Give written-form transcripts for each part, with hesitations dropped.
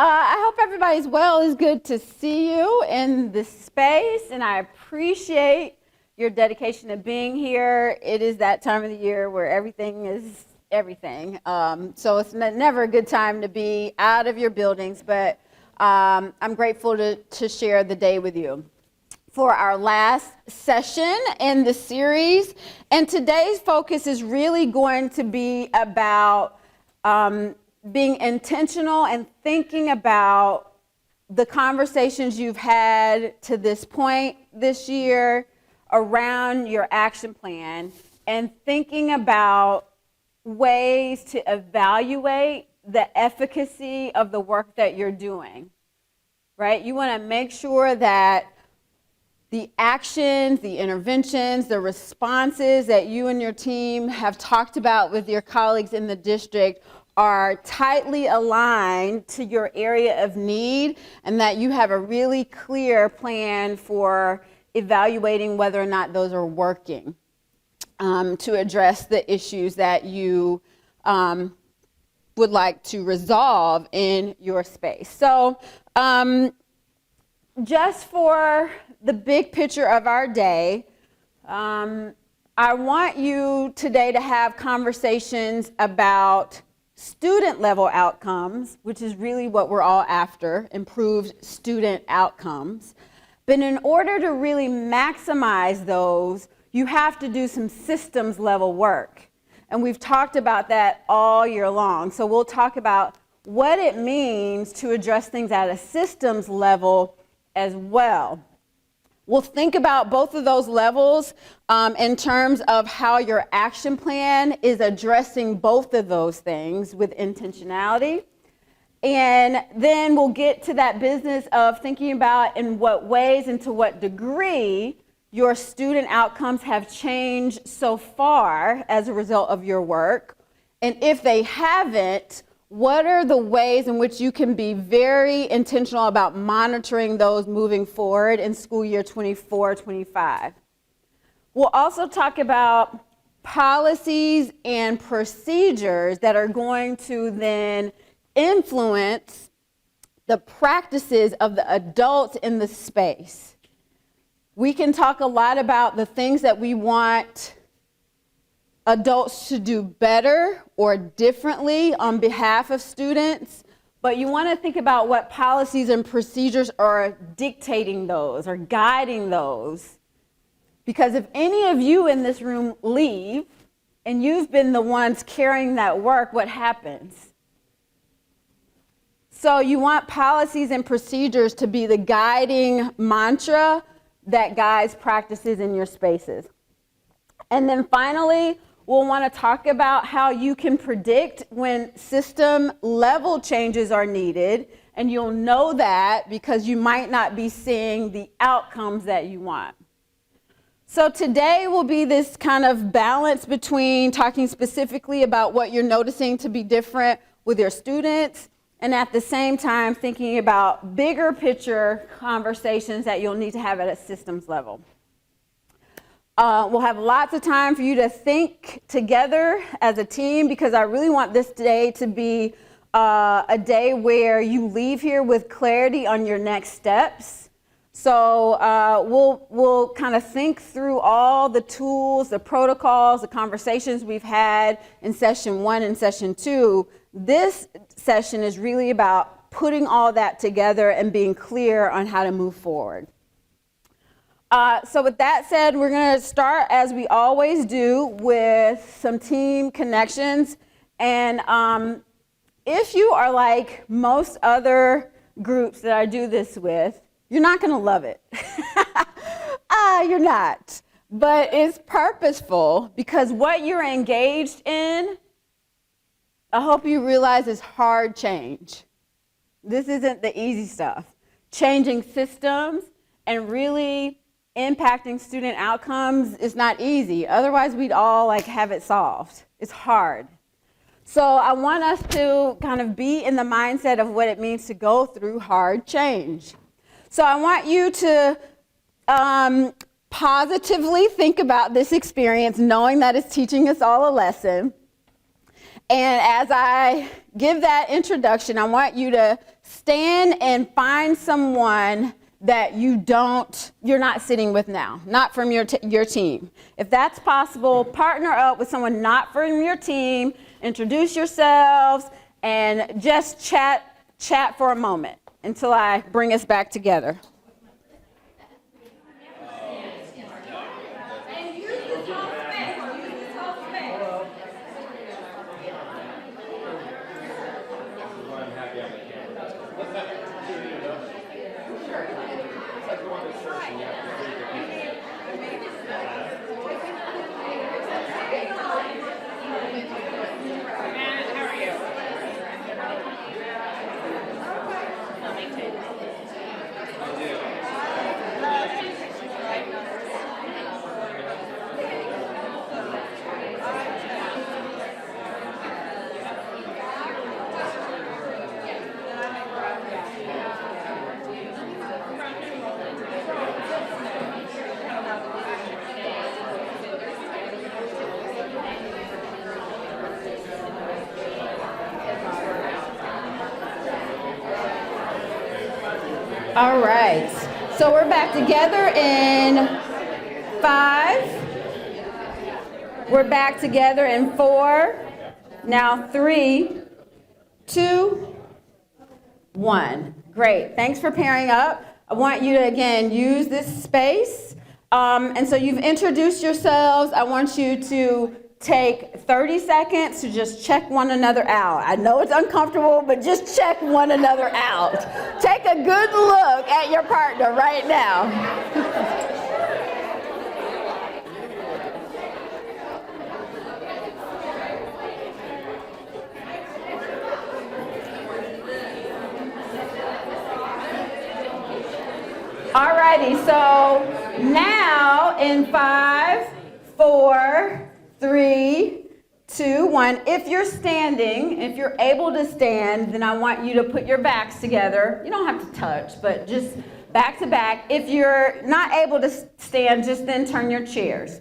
I hope everybody's well. It's good to see you in this space, and I appreciate your dedication to being here. It is that time of the year where everything is everything. So it's never a good time to be out of your buildings, but I'm grateful to share the day with you for our last session in the series. And today's focus is really going to be about being intentional and thinking about the conversations you've had to this point this year around your action plan and thinking about ways to evaluate the efficacy of the work that you're doing, right? You want to make sure that the actions, the interventions, the responses that you and your team have talked about with your colleagues in the district are tightly aligned to your area of need, and that you have a really clear plan for evaluating whether or not those are working to address the issues that you would like to resolve in your space. So just for the big picture of our day, I want you today to have conversations about student level outcomes, which is really what we're all after, improved student outcomes. But in order to really maximize those, you have to do some systems level work. And we've talked about that all year long. So we'll talk about what it means to address things at a systems level as well. We'll think about both of those levels in terms of how your action plan is addressing both of those things with intentionality. And then we'll get to that business of thinking about in what ways and to what degree your student outcomes have changed so far as a result of your work. And if they haven't, what are the ways in which you can be very intentional about monitoring those moving forward in school year 24-25? We'll also talk about policies and procedures that are going to then influence the practices of the adults in the space. We can talk a lot about the things that we want adults to do better or differently on behalf of students, but you want to think about what policies and procedures are dictating those or guiding those. Because if any of you in this room leave and you've been the ones carrying that work, what happens? So you want policies and procedures to be the guiding mantra that guides practices in your spaces. And then finally, we'll want to talk about how you can predict when system level changes are needed, and you'll know that because you might not be seeing the outcomes that you want. So today will be this kind of balance between talking specifically about what you're noticing to be different with your students, and at the same time thinking about bigger picture conversations that you'll need to have at a systems level. We'll have lots of time for you to think together as a team, because I really want this day to be a day where you leave here with clarity on your next steps. So we'll kind of think through all the tools, the protocols, the conversations we've had in session 1 and session 2. This session is really about putting all that together and being clear on how to move forward. So with that said, we're going to start, as we always do, with some team connections. And if you are like most other groups that I do this with, you're not going to love it. You're not. But it's purposeful, because what you're engaged in, I hope you realize, is hard change. This isn't the easy stuff. Changing systems and really impacting student outcomes is not easy. Otherwise, we'd all have it solved. It's hard. So I want us to kind of be in the mindset of what it means to go through hard change. So I want you to positively think about this experience, knowing that it's teaching us all a lesson. And as I give that introduction, I want you to stand and find someone that you're not sitting with now, not from your team. If that's possible, partner up with someone not from your team, introduce yourselves, and just chat for a moment until I bring us back together. All right, so we're back together in 5. We're back together in 4. Now 3, 2, 1. Great, thanks for pairing up. I want you to, again, use this space. And so you've introduced yourselves. I want you to take 30 seconds to just check one another out. I know it's uncomfortable, but just check one another out. Take a good look at your partner right now. Alrighty, so now in 5, 4, 3, 2, 1. If you're standing, if you're able to stand, then I want you to put your backs together. You don't have to touch, but just back to back. If you're not able to stand, just then turn your chairs.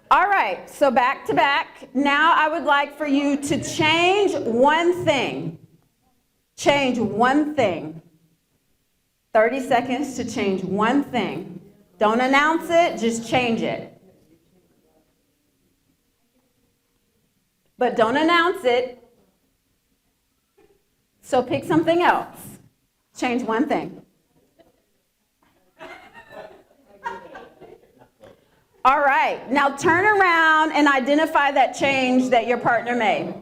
All right, so back to back. Now I would like for you to change one thing. Change one thing. 30 seconds to change one thing. Don't announce it, just change it. But don't announce it. So pick something else. Change one thing. All right, now turn around and identify that change that your partner made.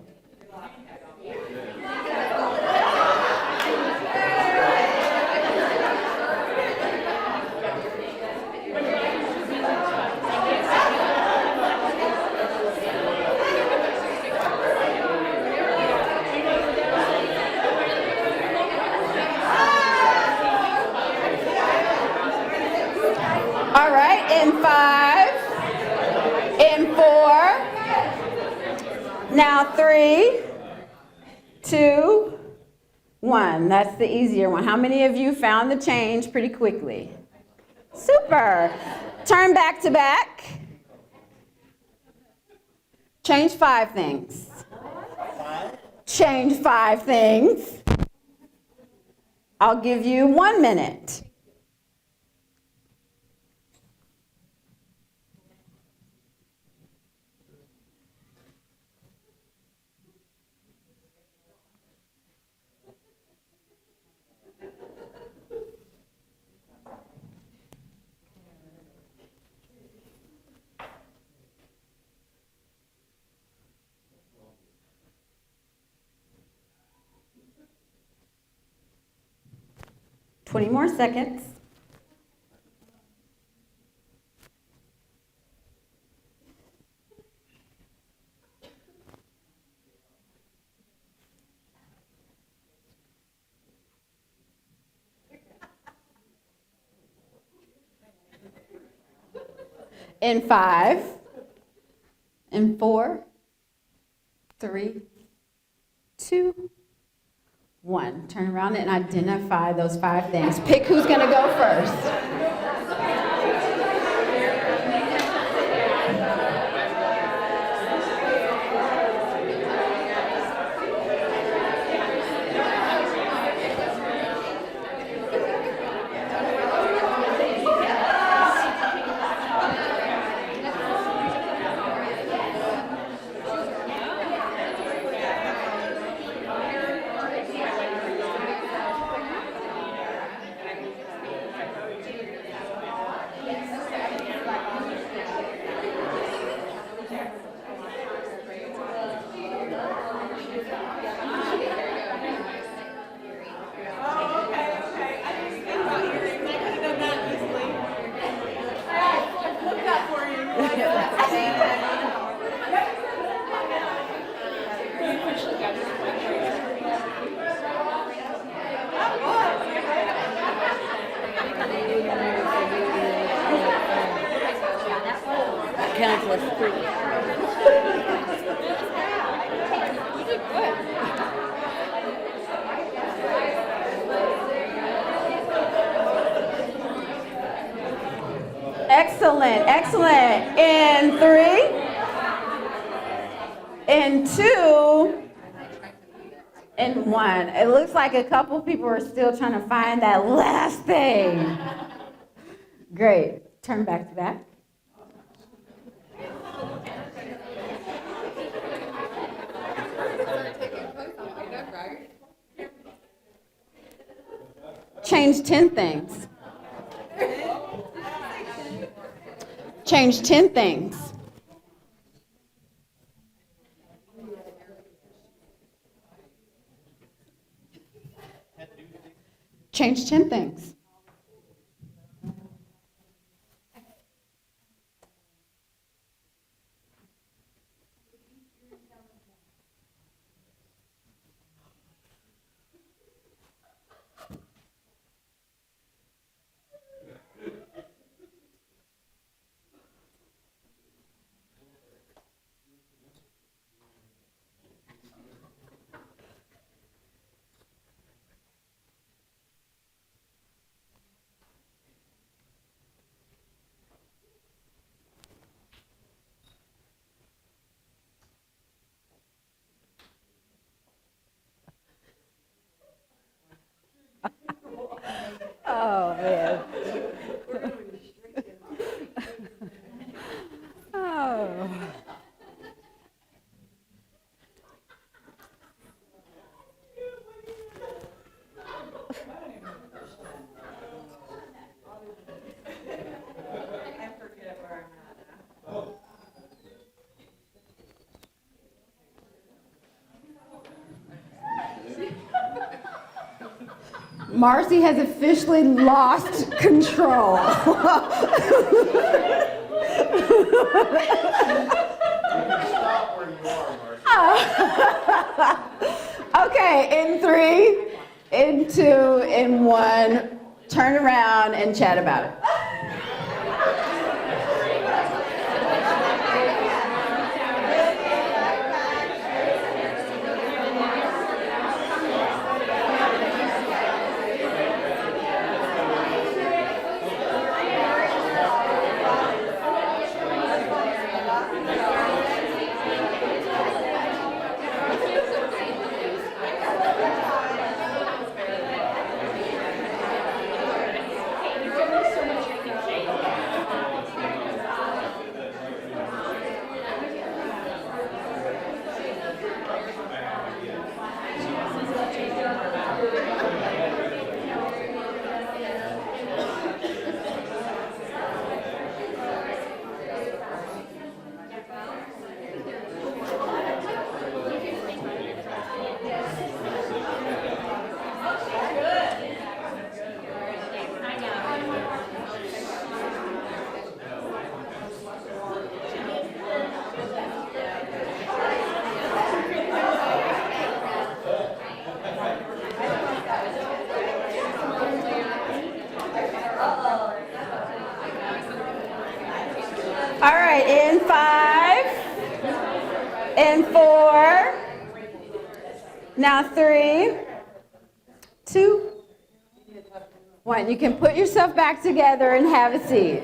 All right, in 5, in 4, now 3, 2, 1. That's the easier one. How many of you found the change pretty quickly? Super. Turn back to back. Change 5 things. Change 5 things. I'll give you 1 minute. Twenty more seconds. In 5, in 4, 3, 2, 1. Turn around and identify those 5 things. Pick who's going to go first. Excellent. In 3, in 2, in 1. It looks like a couple people are still trying to find that last thing. Great. Turn back to back. Change 10 things. Change 10 things. Change 10 things. Oh, man. Oh. Marcy has officially lost control. Stop where you are, Marcy. Okay, in 3, in 2, in 1, turn around and chat about it. All right, in 5, in 4, now 3, 2, 1. You can put yourself back together and have a seat.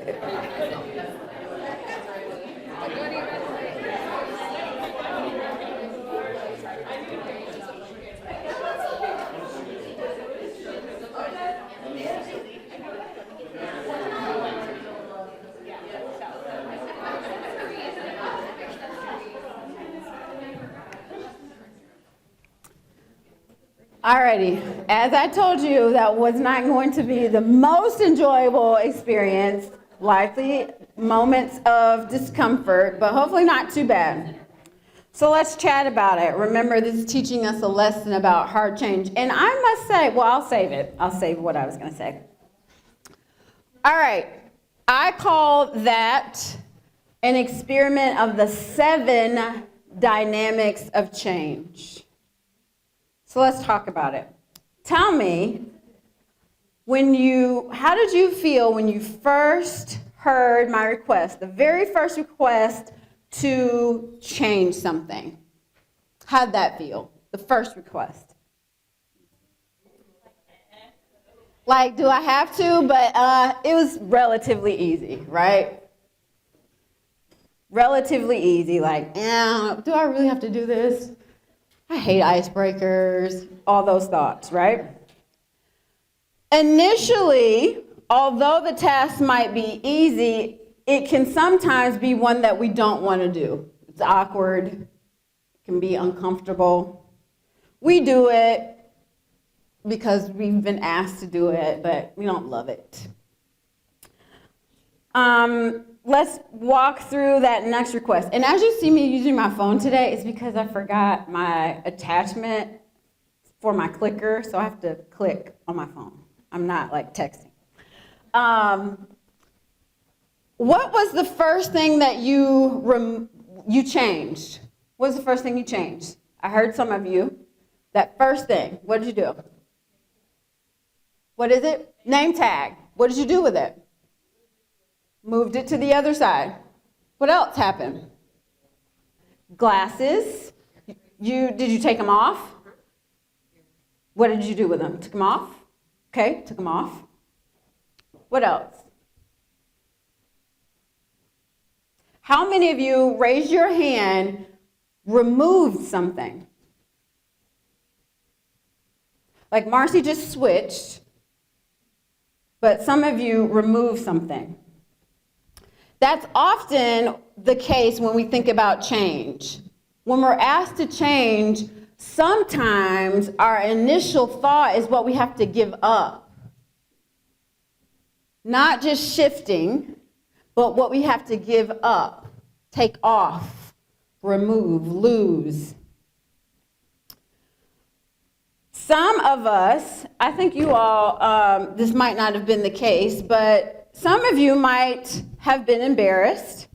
Alrighty, as I told you, that was not going to be the most enjoyable experience, likely moments of discomfort, but hopefully not too bad. So let's chat about it. Remember, this is teaching us a lesson about hard change. And I must say, well, I'll save it. I'll save what I was going to say. All right, I call that an experiment of the 7 dynamics of change. So let's talk about it. Tell me, how did you feel when you first heard my request, the very first request to change something? How'd that feel, the first request? Like, do I have to? But it was relatively easy, right? relatively easy, like, do I really have to do this? I hate icebreakers, all those thoughts, right? Initially, although the task might be easy, it can sometimes be one that we don't want to do. It's awkward, it can be uncomfortable. We do it because we've been asked to do it, but we don't love it. Let's walk through that next request. And as you see me using my phone today, it's because I forgot my attachment for my clicker, so I have to click on my phone. I'm not like texting. What was the first thing that you changed? What was the first thing you changed? I heard some of you. That first thing, what did you do? What is it? Name tag. What did you do with it? Moved it to the other side. What else happened? Glasses. Did you take them off? What did you do with them? Took them off? Okay, took them off. What else? How many of you, raise your hand, removed something? Like Marcy just switched, but some of you removed something. That's often the case when we think about change. When we're asked to change, sometimes our initial thought is what we have to give up. Not just shifting, but what we have to give up, take off, remove, lose. Some of us, I think you all, this might not have been the case, but some of you might have been embarrassed.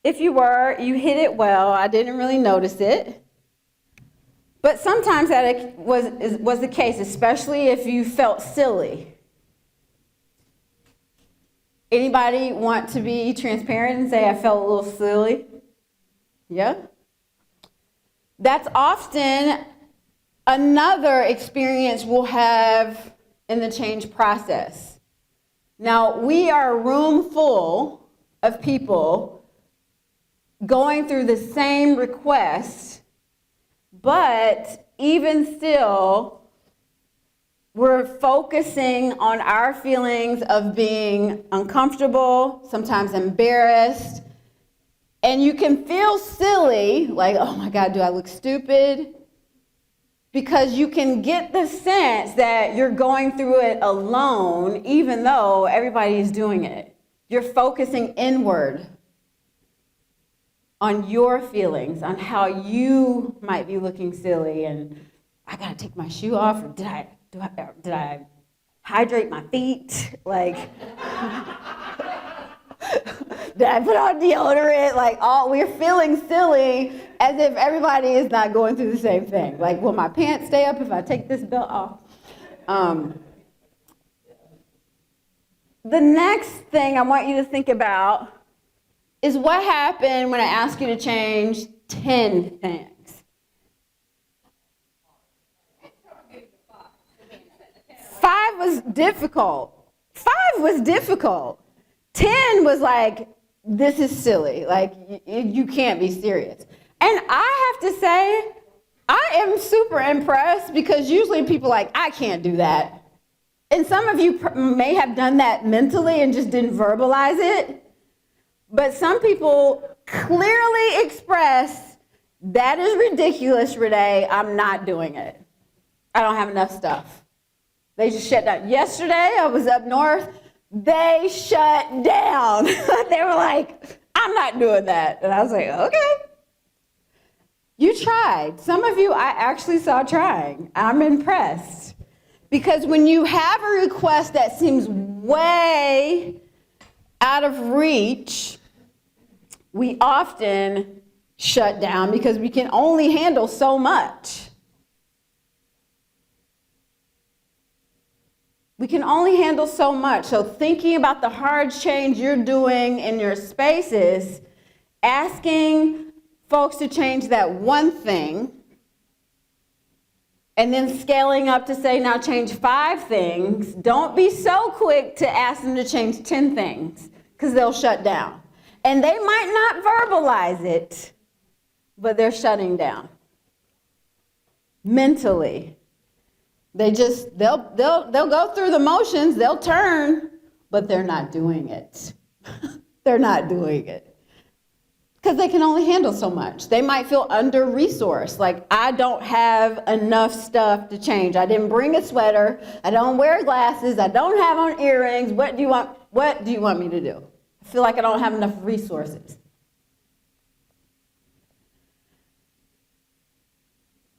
If you were, you hid it well. I didn't really notice it. But sometimes that was the case, especially if you felt silly. Anybody want to be transparent and say, I felt a little silly? Yeah? That's often another experience we'll have in the change process. Now, we are a room full of people going through the same request, but even still, we're focusing on our feelings of being uncomfortable, sometimes embarrassed, and you can feel silly, like, oh my God, do I look stupid? Because you can get the sense that you're going through it alone, even though everybody is doing it. You're focusing inward on your feelings, on how you might be looking silly, and I gotta take my shoe off, or did I hydrate my feet? Like, did I put on deodorant? Like, we're feeling silly as if everybody is not going through the same thing. Like, will my pants stay up if I take this belt off? The next thing I want you to think about is what happened when I asked you to change 10 things. 5 was difficult. 5 was difficult. 10 was like, this is silly. Like, you can't be serious. And I have to say, I am super impressed because usually people are like, I can't do that. And some of you may have done that mentally and just didn't verbalize it. But some people clearly express, that is ridiculous, Renee. I'm not doing it. I don't have enough stuff. They just shut down. Yesterday, I was up north. They shut down. They were like, I'm not doing that. And I was like, okay. You tried. Some of you I actually saw trying. I'm impressed. Because when you have a request that seems way out of reach, we often shut down because we can only handle so much. We can only handle so much. So thinking about the hard change you're doing in your spaces, asking folks to change that one thing, and then scaling up to say, now change 5 things. Don't be so quick to ask them to change 10 things, because they'll shut down. And they might not verbalize it, but they're shutting down. Mentally. They'll go through the motions, they'll turn, but they're not doing it. They're not doing it. Because they can only handle so much. They might feel under-resourced, like I don't have enough stuff to change. I didn't bring a sweater, I don't wear glasses, I don't have on earrings. What do you want me to do? I feel like I don't have enough resources.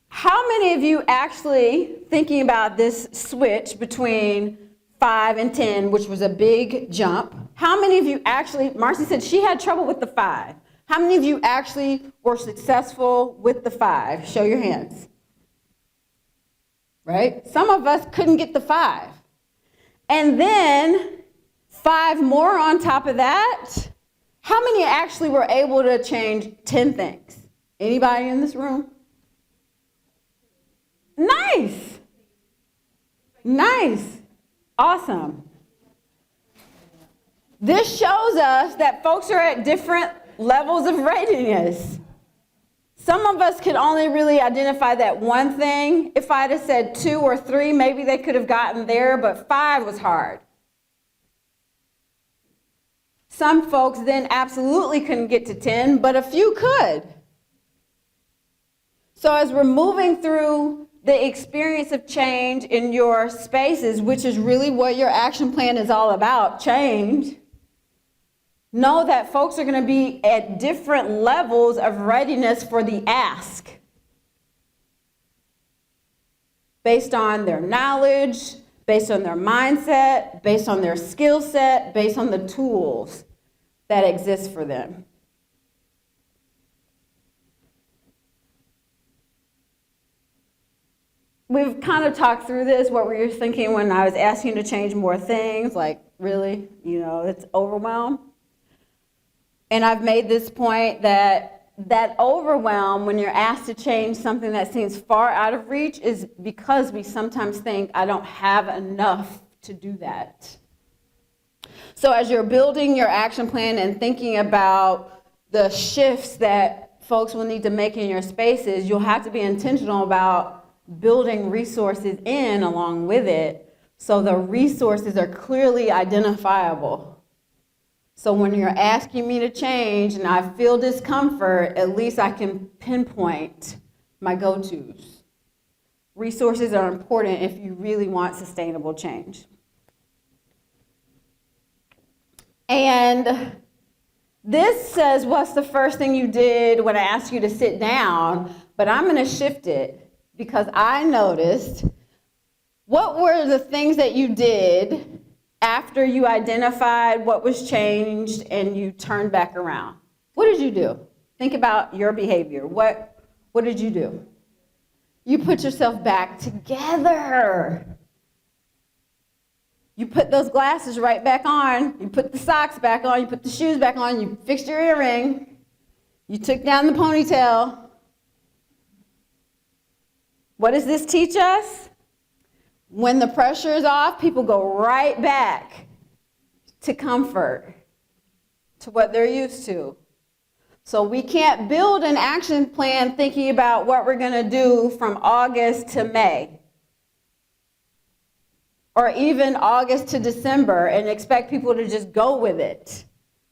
How many of you actually, thinking about this switch between 5 and 10, which was a big jump, how many of you actually, Marcy said she had trouble with the 5. How many of you actually were successful with the 5? Show your hands. Right? Some of us couldn't get the 5. And then 5 more on top of that. How many actually were able to change 10 things? Anybody in this room? Nice. Nice. Awesome. This shows us that folks are at different levels of readiness. Some of us could only really identify that one thing. If I'd have said 2 or 3, maybe they could have gotten there, but 5 was hard. Some folks then absolutely couldn't get to 10, but a few could. So as we're moving through the experience of change in your spaces, which is really what your action plan is all about, change, know that folks are going to be at different levels of readiness for the ask based on their knowledge, based on their mindset, based on their skill set, based on the tools that exist for them. We've kind of talked through this, what were you thinking when I was asking you to change more things? Like, really? It's overwhelm. And I've made this point that overwhelm, when you're asked to change something that seems far out of reach, is because we sometimes think, I don't have enough to do that. So as you're building your action plan and thinking about the shifts that folks will need to make in your spaces, you'll have to be intentional about building resources in along with it, so the resources are clearly identifiable. So when you're asking me to change and I feel discomfort, at least I can pinpoint my go-tos. Resources are important if you really want sustainable change. And this says, what's the first thing you did when I asked you to sit down? But I'm going to shift it, because I noticed, what were the things that you did after you identified what was changed and you turned back around? What did you do? Think about your behavior. What did you do? You put yourself back together. You put those glasses right back on. You put the socks back on. You put the shoes back on. You fixed your earring. You took down the ponytail. What does this teach us? When the pressure is off, people go right back to comfort, to what they're used to. So we can't build an action plan thinking about what we're going to do from August to May, or even August to December, and expect people to just go with it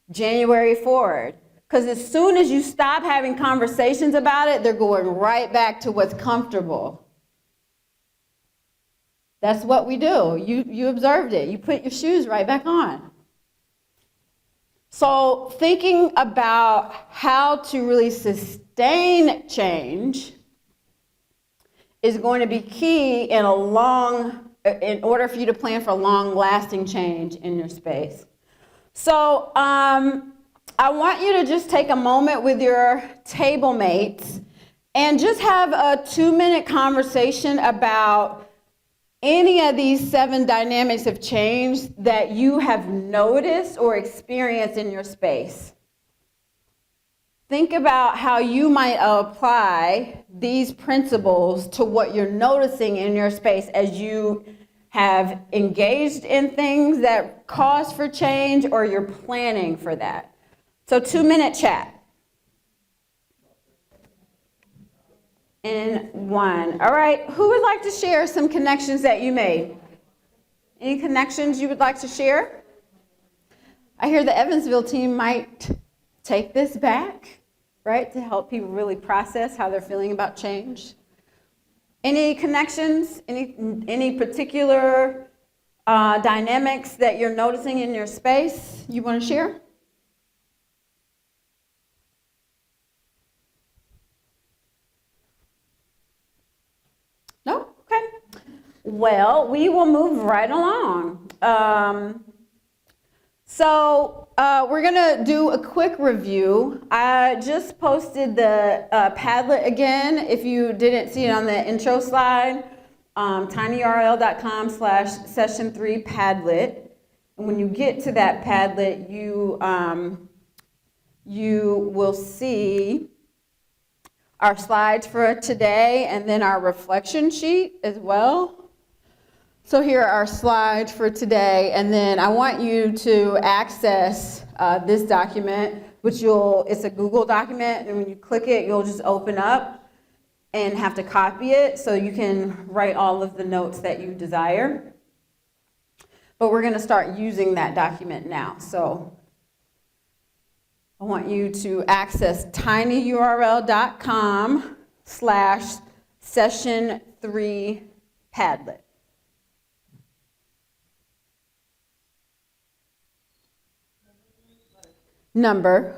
January forward. Because as soon as you stop having conversations about it, they're going right back to what's comfortable. That's what we do. You observed it. You put your shoes right back on. So thinking about how to really sustain change is going to be key in order for you to plan for long-lasting change in your space. So I want you to just take a moment with your table mates and just have a 2-minute conversation about any of these 7 dynamics of change that you have noticed or experienced in your space. Think about how you might apply these principles to what you're noticing in your space as you have engaged in things that cause for change or you're planning for that. So 2-minute chat. In 1. All right, who would like to share some connections that you made? Any connections you would like to share? I hear the Evansville team might take this back, right, to help people really process how they're feeling about change. Any connections, any particular dynamics that you're noticing in your space you want to share? No? Okay. Well, we will move right along. We're going to do a quick review. I just posted the Padlet again. If you didn't see it on the intro slide, tinyurl.com/session3Padlet. And when you get to that Padlet, you will see our slides for today and then our reflection sheet as well. So here are our slides for today, and then I want you to access this document, which it's a Google document, and when you click it, you'll just open up and have to copy it so you can write all of the notes that you desire. But we're going to start using that document now. So I want you to access tinyurl.com/session3Padlet. Number,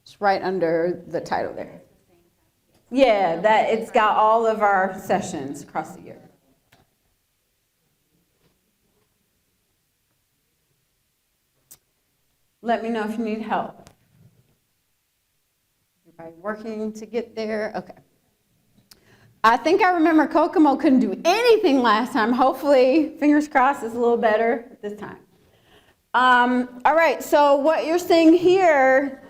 it's right under the title there. Yeah, it's got all of our sessions across the year. Let me know if you need help. Everybody working to get there? Okay. I think I remember Kokomo couldn't do anything last time. Hopefully, fingers crossed, it's a little better this time. All right, so what you're seeing here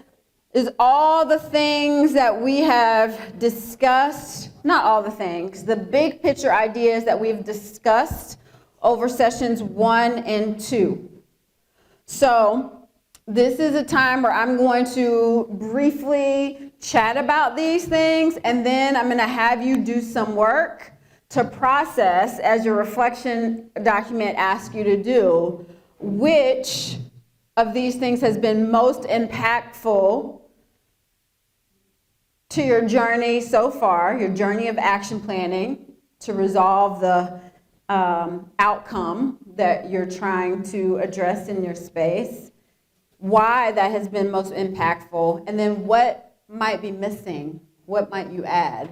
is all the things that we have discussed, not all the things, the big picture ideas that we've discussed over sessions 1 and 2. So this is a time where I'm going to briefly chat about these things, and then I'm going to have you do some work to process, as your reflection document asks you to do, which of these things has been most impactful to your journey so far, your journey of action planning to resolve the outcome that you're trying to address in your space, why that has been most impactful, and then what might be missing, what might you add.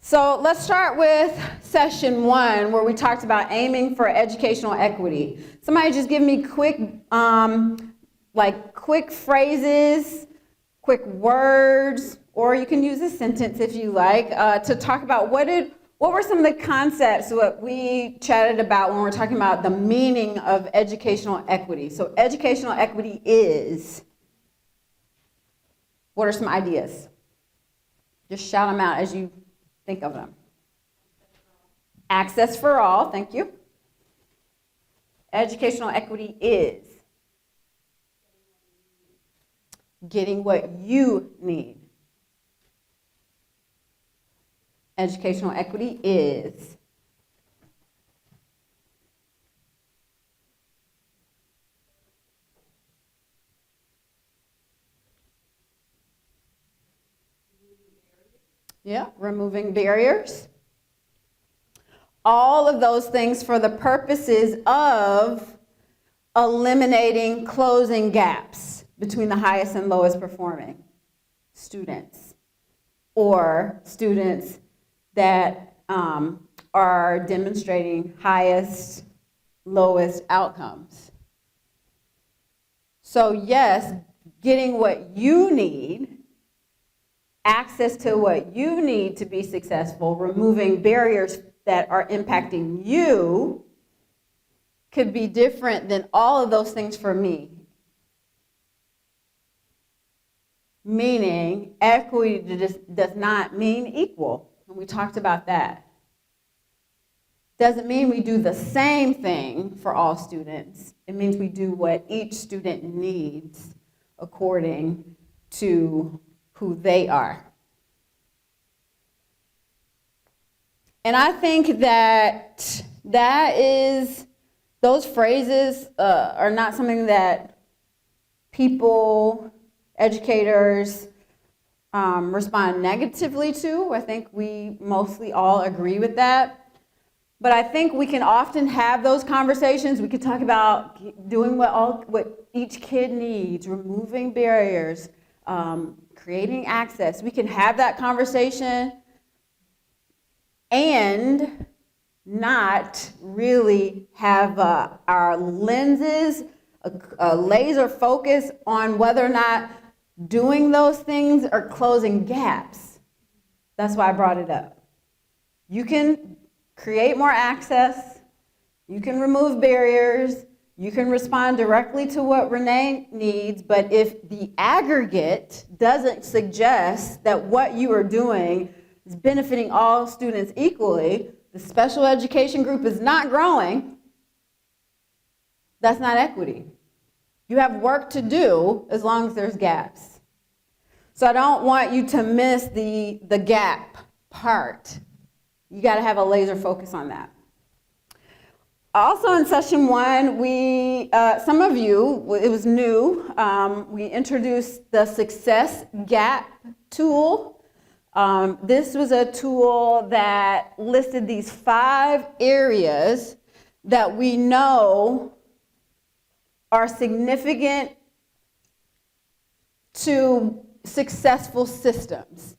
So let's start with session 1, where we talked about aiming for educational equity. Somebody just give me quick phrases, quick words, or you can use a sentence if you like, to talk about what were some of the concepts that we chatted about when we're talking about the meaning of educational equity. So educational equity is, what are some ideas? Just shout them out as you think of them. Access for all, thank you. Educational equity is getting what you need. Educational equity is removing barriers. All of those things for the purposes of eliminating, closing gaps between the highest and lowest performing students, or students that are demonstrating highest, lowest outcomes. So yes, getting what you need, access to what you need to be successful, removing barriers that are impacting you, could be different than all of those things for me. Meaning, equity does not mean equal. And we talked about that. Doesn't mean we do the same thing for all students. It means we do what each student needs according to who they are. And I think that those phrases are not something that people, educators, respond negatively to. I think we mostly all agree with that. But I think we can often have those conversations. We could talk about doing what each kid needs, removing barriers, creating access. We can have that conversation and not really have our lenses, a laser focus on whether or not doing those things are closing gaps. That's why I brought it up. You can create more access, you can remove barriers, you can respond directly to what Renee needs, but if the aggregate doesn't suggest that what you are doing is benefiting all students equally, the special education group is not growing, that's not equity. You have work to do as long as there's gaps. So I don't want you to miss the gap part. You got to have a laser focus on that. Also in session 1, some of you, it was new, we introduced the Success Gap tool. This was a tool that listed these 5 areas that we know are significant to successful systems.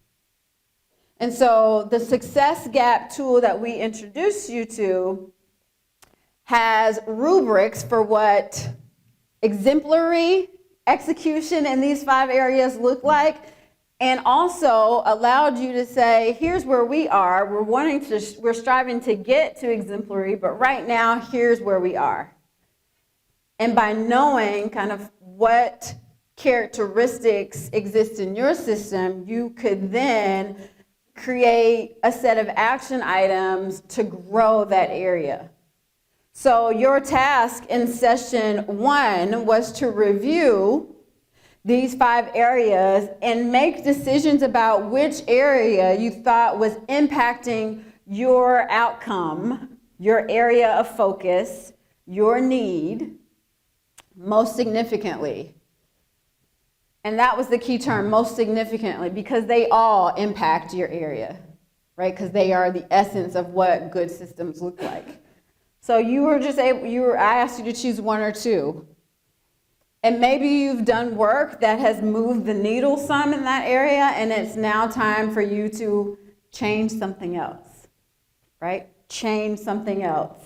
And so the Success Gap tool that we introduced you to has rubrics for what exemplary execution in these 5 areas look like, and also allowed you to say, here's where we are. We're striving to get to exemplary, but right now, here's where we are. And by knowing kind of what characteristics exist in your system, you could then create a set of action items to grow that area. So your task in session 1 was to review these 5 areas and make decisions about which area you thought was impacting your outcome, your area of focus, your need most significantly. And that was the key term, most significantly, because they all impact your area, right? Because they are the essence of what good systems look like. So I asked you to choose 1 or 2. And maybe you've done work that has moved the needle some in that area, and it's now time for you to change something else, right? Change something else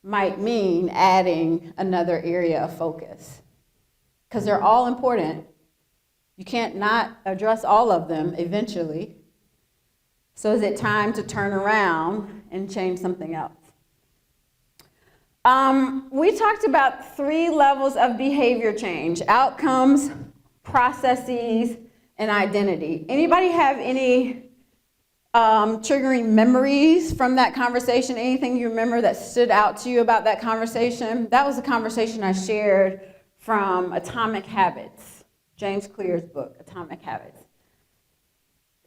might mean adding another area of focus, because they're all important. You can't not address all of them eventually. So is it time to turn around and change something else? We talked about 3 levels of behavior change: outcomes, processes, and identity. Anybody have any triggering memories from that conversation? Anything you remember that stood out to you about that conversation? That was a conversation I shared from Atomic Habits, James Clear's book, Atomic Habits.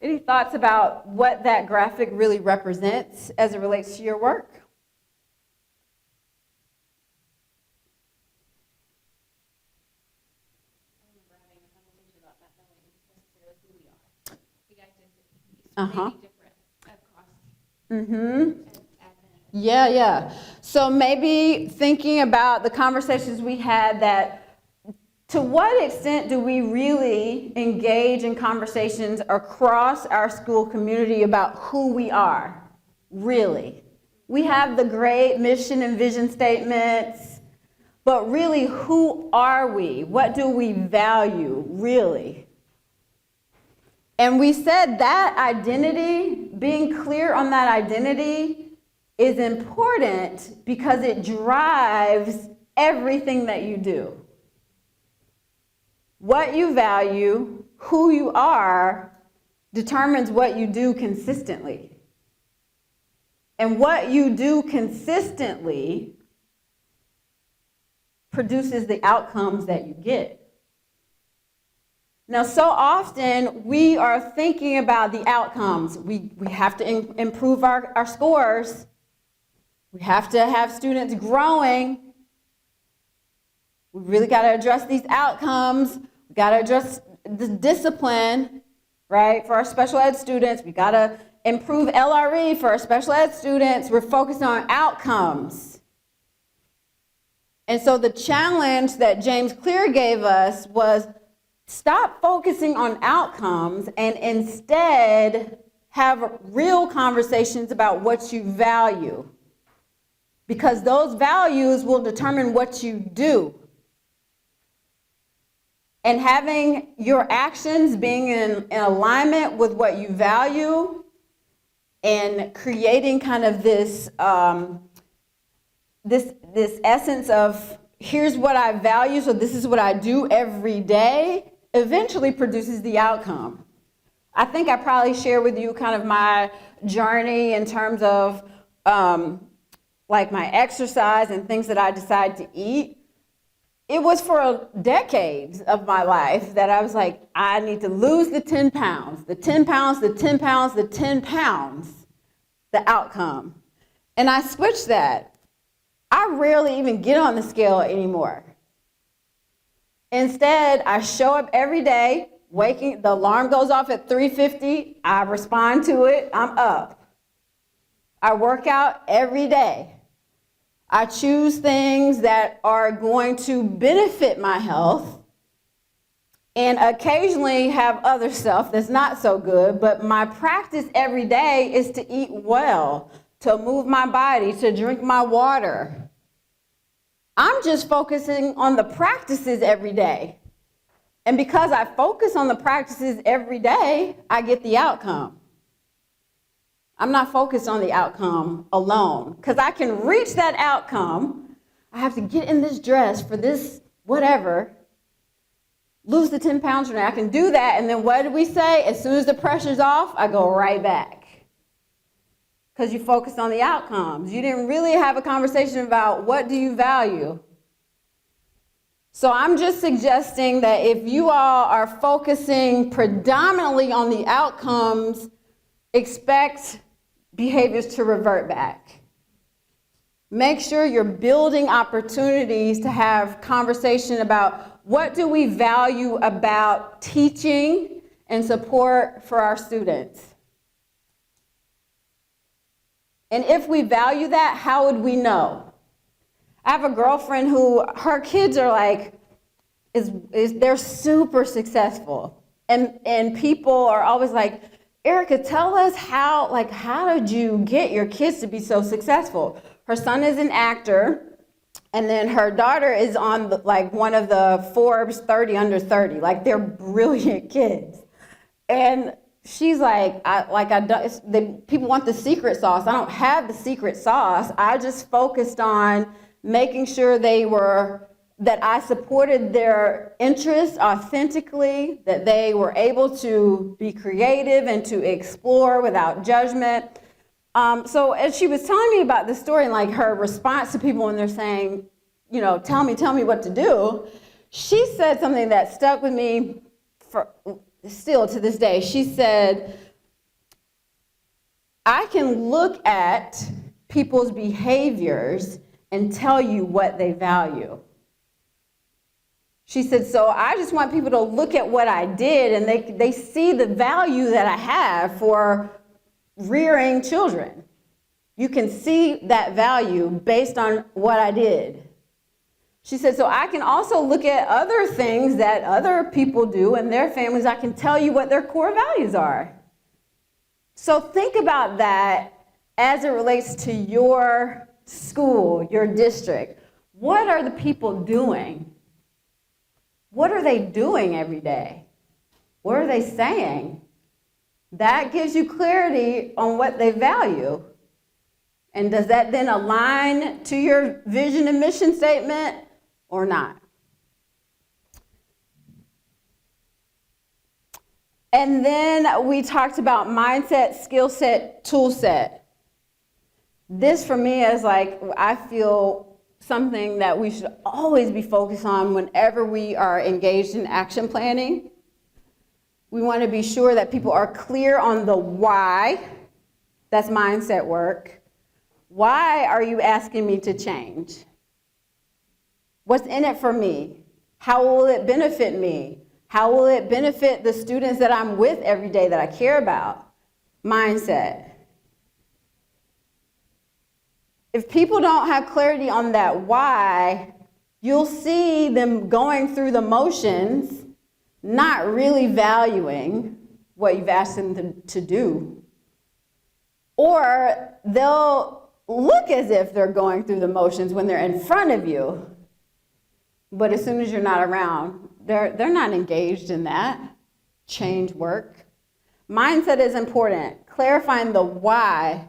Any thoughts about what that graphic really represents as it relates to your work? Yeah. So maybe thinking about the conversations we had, that to what extent do we really engage in conversations across our school community about who we are, really? We have the great mission and vision statements, but really, who are we? What do we value, really? And we said that identity, being clear on that identity, is important because it drives everything that you do. What you value, who you are, determines what you do consistently. And what you do consistently produces the outcomes that you get. Now, so often we are thinking about the outcomes. We have to improve our scores. We have to have students growing. We really got to address these outcomes. We got to address the discipline, right, for our special ed students. We got to improve LRE for our special ed students. We're focused on outcomes. And so the challenge that James Clear gave us was stop focusing on outcomes and instead have real conversations about what you value. Because those values will determine what you do. And having your actions being in alignment with what you value and creating kind of this this essence of here's what I value, so this is what I do every day, eventually produces the outcome. I think I probably share with you kind of my journey in terms of like my exercise and things that I decide to eat. It was for decades of my life that I was like, I need to lose the 10 pounds, the 10 pounds, the 10 pounds, the 10 pounds, the outcome. And I switched that. I rarely even get on the scale anymore. Instead, I show up every day, the alarm goes off at 3:50, I respond to it, I'm up. I work out every day. I choose things that are going to benefit my health and occasionally have other stuff that's not so good, but my practice every day is to eat well, to move my body, to drink my water. I'm just focusing on the practices every day. And because I focus on the practices every day, I get the outcome. I'm not focused on the outcome alone, because I can reach that outcome. I have to get in this dress for this whatever, lose the 10 pounds from there. I can do that, and then what did we say? As soon as the pressure's off, I go right back. Because you focused on the outcomes. You didn't really have a conversation about what do you value. So I'm just suggesting that if you all are focusing predominantly on the outcomes, expect behaviors to revert back. Make sure you're building opportunities to have conversation about what do we value about teaching and support for our students. And if we value that, how would we know? I have a girlfriend who, her kids are like, they're super successful. And people are always like, Erica, tell us how did you get your kids to be so successful? Her son is an actor, and then her daughter is on one of the Forbes 30 under 30. Like, they're brilliant kids. And she's like, people want the secret sauce. I don't have the secret sauce. I just focused on making sure that I supported their interests authentically, that they were able to be creative and to explore without judgment. So as she was telling me about this story and like her response to people when they're saying, tell me what to do, she said something that stuck with me still to this day. She said, I can look at people's behaviors and tell you what they value. She said, so I just want people to look at what I did and they see the value that I have for rearing children. You can see that value based on what I did. She said, so I can also look at other things that other people do in their families. I can tell you what their core values are. So think about that as it relates to your school, your district. What are the people doing? What are they doing every day? What are they saying? That gives you clarity on what they value. And does that then align to your vision and mission statement or not? And then we talked about mindset, skill set, tool set. This for me is I feel something that we should always be focused on whenever we are engaged in action planning. We want to be sure that people are clear on the why. That's mindset work. Why are you asking me to change? What's in it for me? How will it benefit me? How will it benefit the students that I'm with every day that I care about? Mindset. If people don't have clarity on that why, you'll see them going through the motions, not really valuing what you've asked them to do. Or they'll look as if they're going through the motions when they're in front of you, but as soon as you're not around, they're not engaged in that change work. Mindset is important. Clarifying the why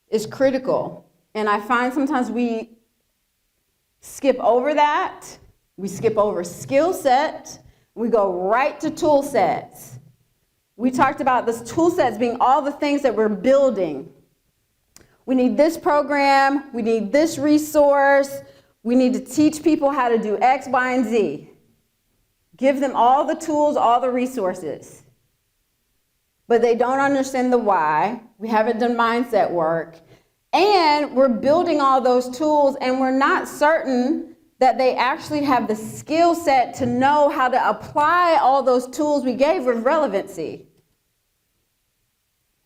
is critical. And I find sometimes we skip over that. We skip over skill set. We go right to tool sets. We talked about this tool sets being all the things that we're building. We need this program. We need this resource. We need to teach people how to do X, Y, and Z. Give them all the tools, all the resources. But they don't understand the why. We haven't done mindset work. And we're building all those tools, and we're not certain that they actually have the skill set to know how to apply all those tools we gave with relevancy.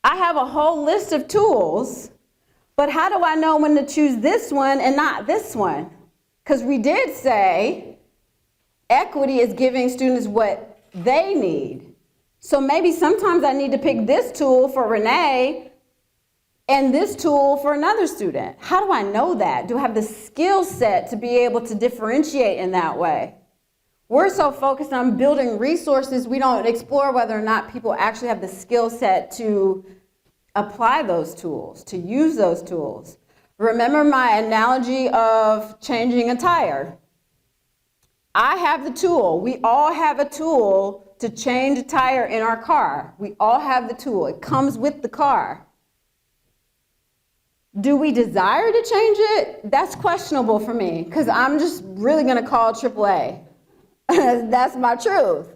I have a whole list of tools, but how do I know when to choose this one and not this one? Because we did say equity is giving students what they need. So maybe sometimes I need to pick this tool for Renee and this tool for another student. How do I know that? Do I have the skill set to be able to differentiate in that way? We're so focused on building resources, we don't explore whether or not people actually have the skill set to apply those tools, to use those tools. Remember my analogy of changing a tire. I have the tool. We all have a tool to change a tire in our car. We all have the tool. It comes with the car. Do we desire to change it? That's questionable for me, because I'm just really going to call AAA. That's my truth.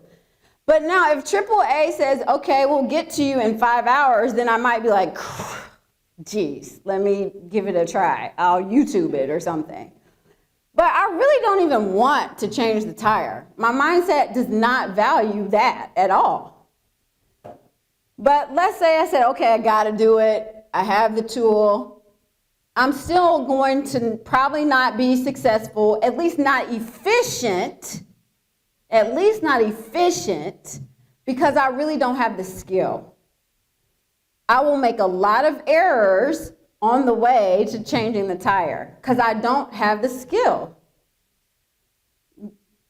But now if AAA says, okay, we'll get to you in 5 hours, then I might be like, geez, let me give it a try. I'll YouTube it or something. But I really don't even want to change the tire. My mindset does not value that at all. But let's say I said, okay, I got to do it. I have the tool. I'm still going to probably not be successful, at least not efficient, because I really don't have the skill. I will make a lot of errors on the way to changing the tire because I don't have the skill.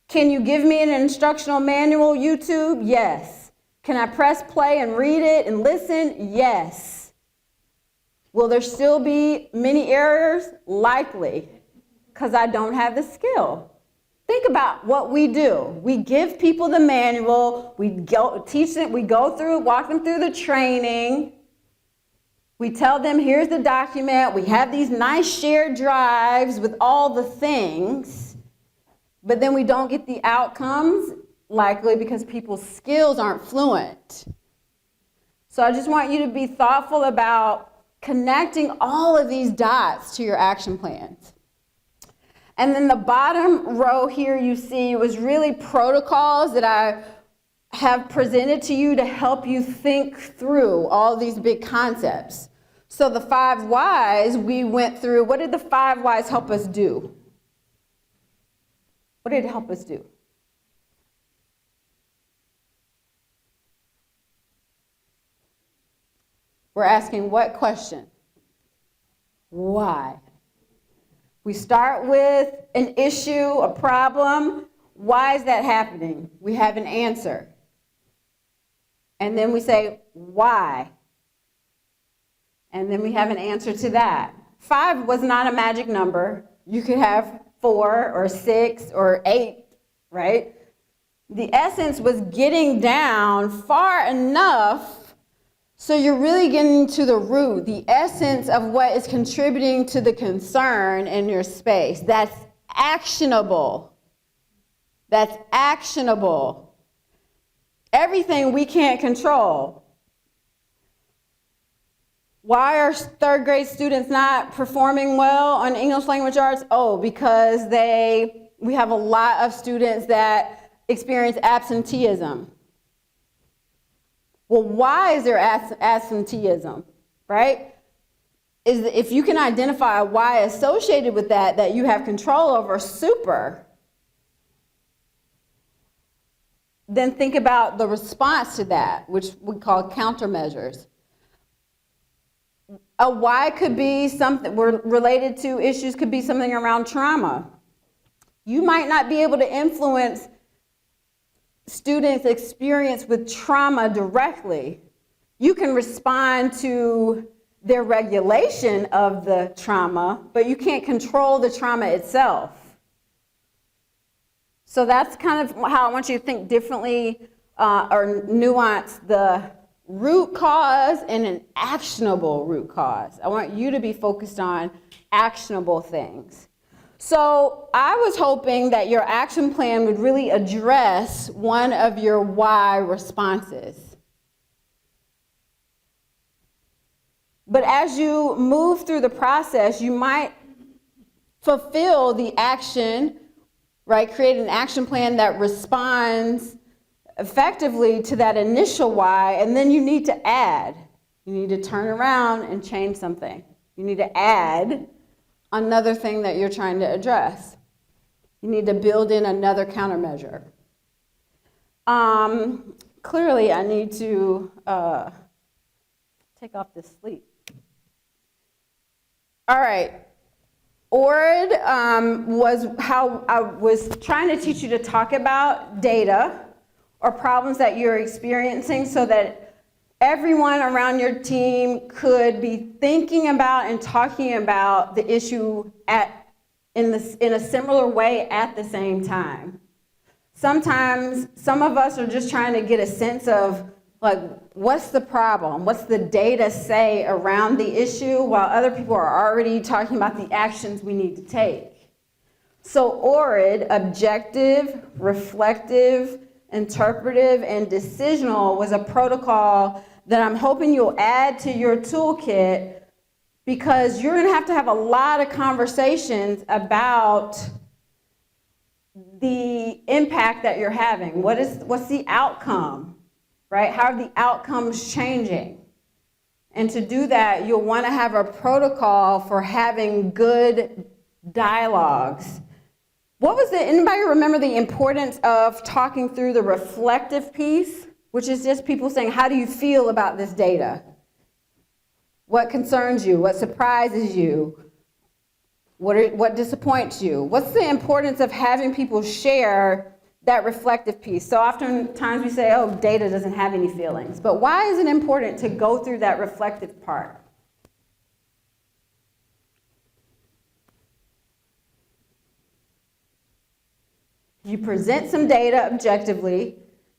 Can you give me an instructional manual, YouTube? Yes. Can I press play and read it and listen? Yes. Will there still be many errors? Likely, because I don't have the skill. Think about what we do. We give people the manual, we go teach them, we go through, walk them through the training. We tell them, here's the document. We have these nice shared drives with all the things, but then we don't get the outcomes, likely because people's skills aren't fluent. So I just want you to be thoughtful about connecting all of these dots to your action plans. And then the bottom row here you see was really protocols that I have presented to you to help you think through all these big concepts. So the 5 whys we went through, what did the 5 whys help us do? What did it help us do? We're asking what question? Why? We start with an issue, a problem. Why is that happening? We have an answer. And then we say, why? And then we have an answer to that. 5 was not a magic number. You could have 4 or 6 or 8, right? The essence was getting down far enough so you're really getting to the root, the essence of what is contributing to the concern in your space. That's actionable. That's actionable. everything we can't control. Why are third grade students not performing well on English language arts? Oh, because we have a lot of students that experience absenteeism. Well, why is there absenteeism, right? If you can identify a why associated with that you have control over, super. Then think about the response to that, which we call countermeasures. A why could be something related to issues, could be something around trauma. You might not be able to influence students' experience with trauma directly. You can respond to their regulation of the trauma, but you can't control the trauma itself. So that's kind of how I want you to think differently or nuance the root cause and an actionable root cause. I want you to be focused on actionable things. So I was hoping that your action plan would really address one of your why responses. But as you move through the process, you might fulfill the action, right? Create an action plan that responds effectively to that initial why, and then you need to add. You need to turn around and change something. You need to add another thing that you're trying to address. You need to build in another countermeasure. Clearly, I need to take off this sleep. All right. ORID was how I was trying to teach you to talk about data or problems that you're experiencing so that everyone around your team could be thinking about and talking about the issue in a similar way at the same time. Sometimes some of us are just trying to get a sense of, like, what's the problem? What's the data say around the issue, while other people are already talking about the actions we need to take. So ORID, objective, reflective, interpretive, and decisional, was a protocol that I'm hoping you'll add to your toolkit, because you're going to have a lot of conversations about the impact that you're having. What's the outcome, right? How are the outcomes changing? And to do that, you'll want to have a protocol for having good dialogues. Anybody remember the importance of talking through the reflective piece, which is just people saying, how do you feel about this data? What concerns you? What surprises you? What disappoints you? What's the importance of having people share that reflective piece? So oftentimes we say, oh, data doesn't have any feelings. But why is it important to go through that reflective part? You present some data objectively,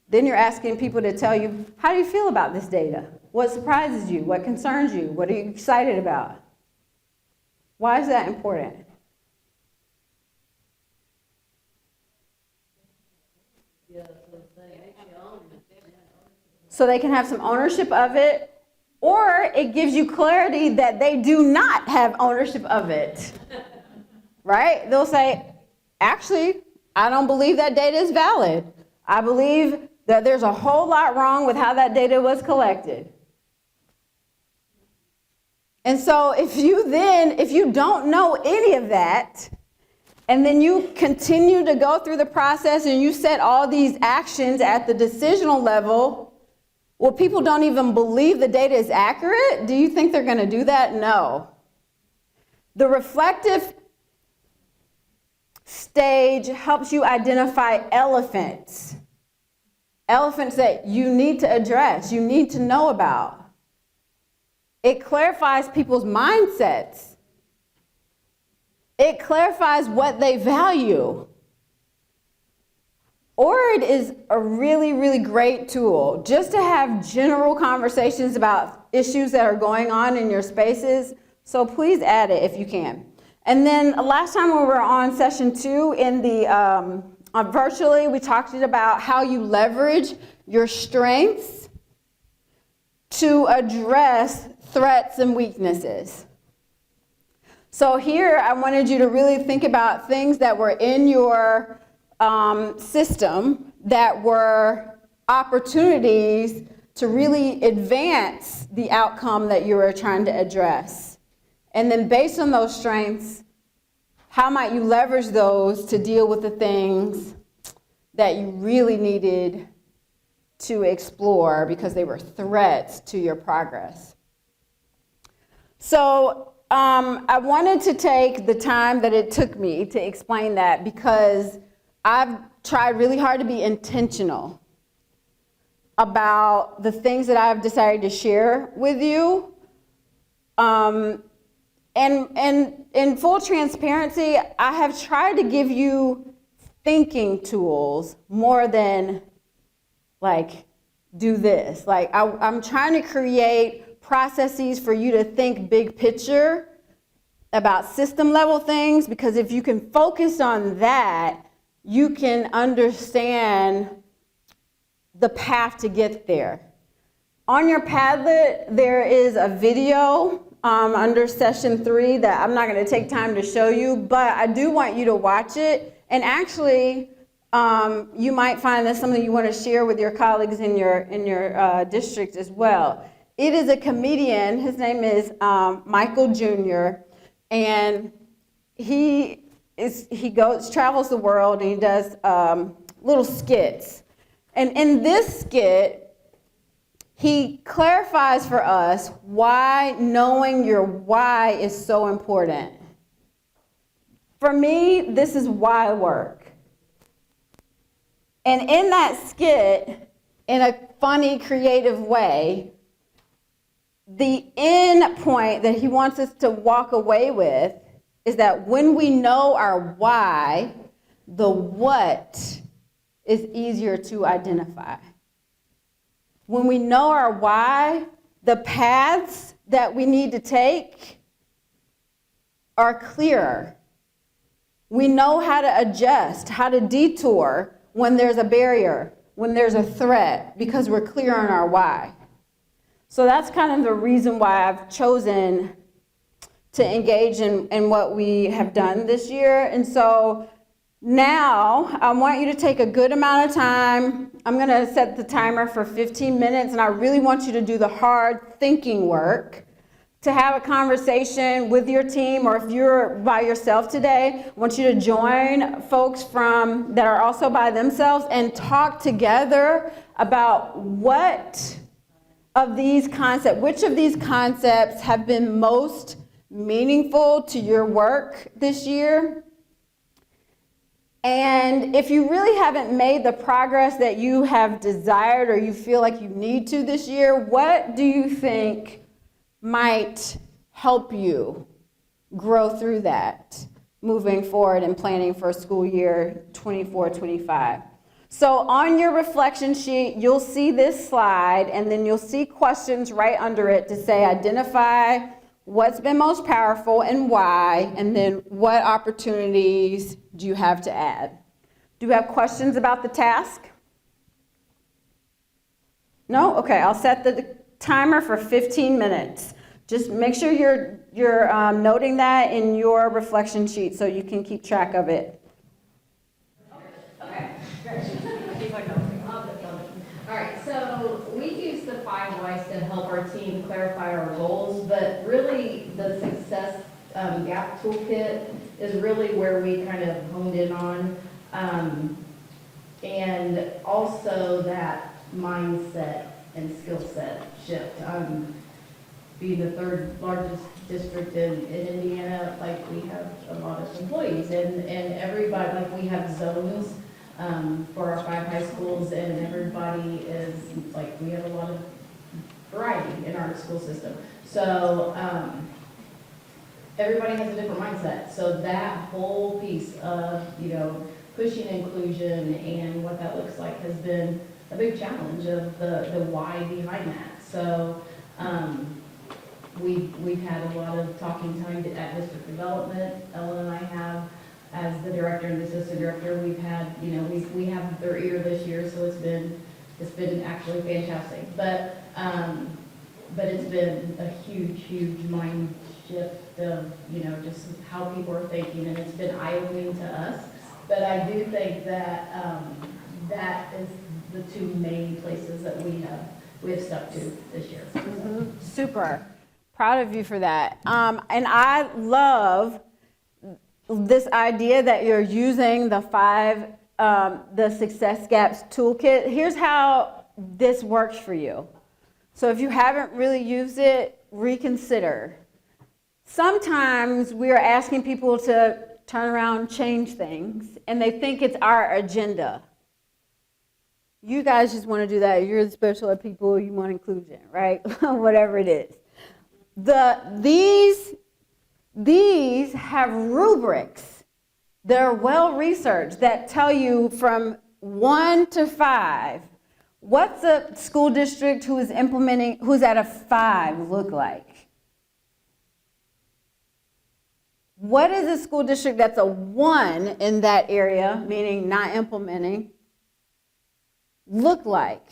then you're asking people to tell you, how do you feel about this data? What surprises you? What concerns you? What are you excited about? Why is that important? So they can have some ownership of it, or it gives you clarity that they do not have ownership of it, right? They'll say, actually, I don't believe that data is valid. I believe that there's a whole lot wrong with how that data was collected. And so if you don't know any of that, and then you continue to go through the process and you set all these actions at the decisional level, well, people don't even believe the data is accurate. Do you think they're going to do that? No. The reflective stage helps you identify elephants that you need to address, you need to know about. It clarifies people's mindsets. It clarifies what they value. ORID is a really, really great tool just to have general conversations about issues that are going on in your spaces. So please add it if you can. And then last time when we were on session 2 in the virtually, we talked about how you leverage your strengths to address threats and weaknesses. So here I wanted you to really think about things that were in your system that were opportunities to really advance the outcome that you were trying to address. And then based on those strengths, how might you leverage those to deal with the things that you really needed to explore because they were threats to your progress? So I wanted to take the time that it took me to explain that because I've tried really hard to be intentional about the things that I've decided to share with you. And in full transparency, I have tried to give you thinking tools more than like do this. Like I'm trying to create processes for you to think big picture about system level things, because if you can focus on that, you can understand the path to get there. On your Padlet, there is a video under session 3 that I'm not going to take time to show you, but I do want you to watch it. And actually, you might find that's something you want to share with your colleagues in your district as well. It is a comedian. His name is Michael Jr. And he travels the world and he does little skits. And in this skit, he clarifies for us why knowing your why is so important. For me, this is why work. And in that skit, in a funny, creative way, the end point that he wants us to walk away with is that when we know our why, the what is easier to identify. When we know our why, the paths that we need to take are clearer. We know how to adjust, how to detour when there's a barrier, when there's a threat, because we're clear on our why. So that's kind of the reason why I've chosen to engage in what we have done this year. And so now I want you to take a good amount of time. I'm going to set the timer for 15 minutes, and I really want you to do the hard thinking work, to have a conversation with your team, or if you're by yourself today, I want you to join folks that are also by themselves and talk together about which of these concepts have been most meaningful to your work this year. And if you really haven't made the progress that you have desired or you feel like you need to this year, what do you think might help you grow through that moving forward and planning for school year 24-25? So on your reflection sheet, you'll see this slide, and then you'll see questions right under it to say identify what's been most powerful and why, and then what opportunities do you have to add? Do you have questions about the task? No? Okay, I'll set the timer for 15 minutes. Just make sure you're noting that in your reflection sheet so you can keep track of it. Okay, great. All right, so we use the 5 whys to help our team clarify our goals, but really the success gap toolkit is really where we kind of honed in on. And also that mindset and skill set shift. Being the 3rd largest district in Indiana, like we have a lot of employees and everybody, like we have zones for our 5 high schools, and everybody is, like, we have a lot of variety in our school system. So everybody has a different mindset. So that whole piece of, pushing inclusion and what that looks like has been a big challenge of the why behind that. So we've had a lot of talking time at district development. Ellen and I have, as the director and the assistant director, we've had, we have their ear this year, so it's been it's been actually fantastic. But it's been a huge mind shift of, just how people are thinking, and it's been eye-opening to us. But I do think that, that is the two main places that we have stuck to this year. Super. Proud of you for that. And I love this idea that you're using the the Success Gaps toolkit. Here's how this works for you. So if you haven't really used it, reconsider. Sometimes we are asking people to turn around and change things, and they think it's our agenda. You guys just want to do that. You're the special ed people, you want inclusion, right? Whatever it is. These have rubrics that are well researched that tell you from 1 to 5, what's a school district who's at a 5 look like? What is a school district that's a 1 in that area, meaning not implementing, look like?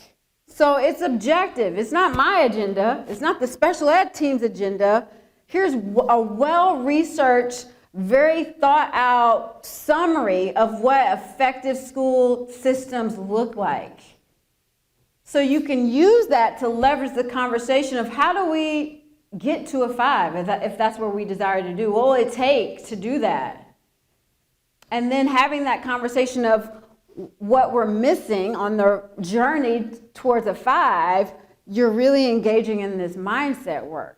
So it's objective. It's not my agenda. It's not the special ed team's agenda. Here's a well-researched, very thought-out summary of what effective school systems look like. So you can use that to leverage the conversation of how do we get to a 5, if that's what we desire to do. What will it take to do that? And then having that conversation of what we're missing on the journey towards a 5, you're really engaging in this mindset work.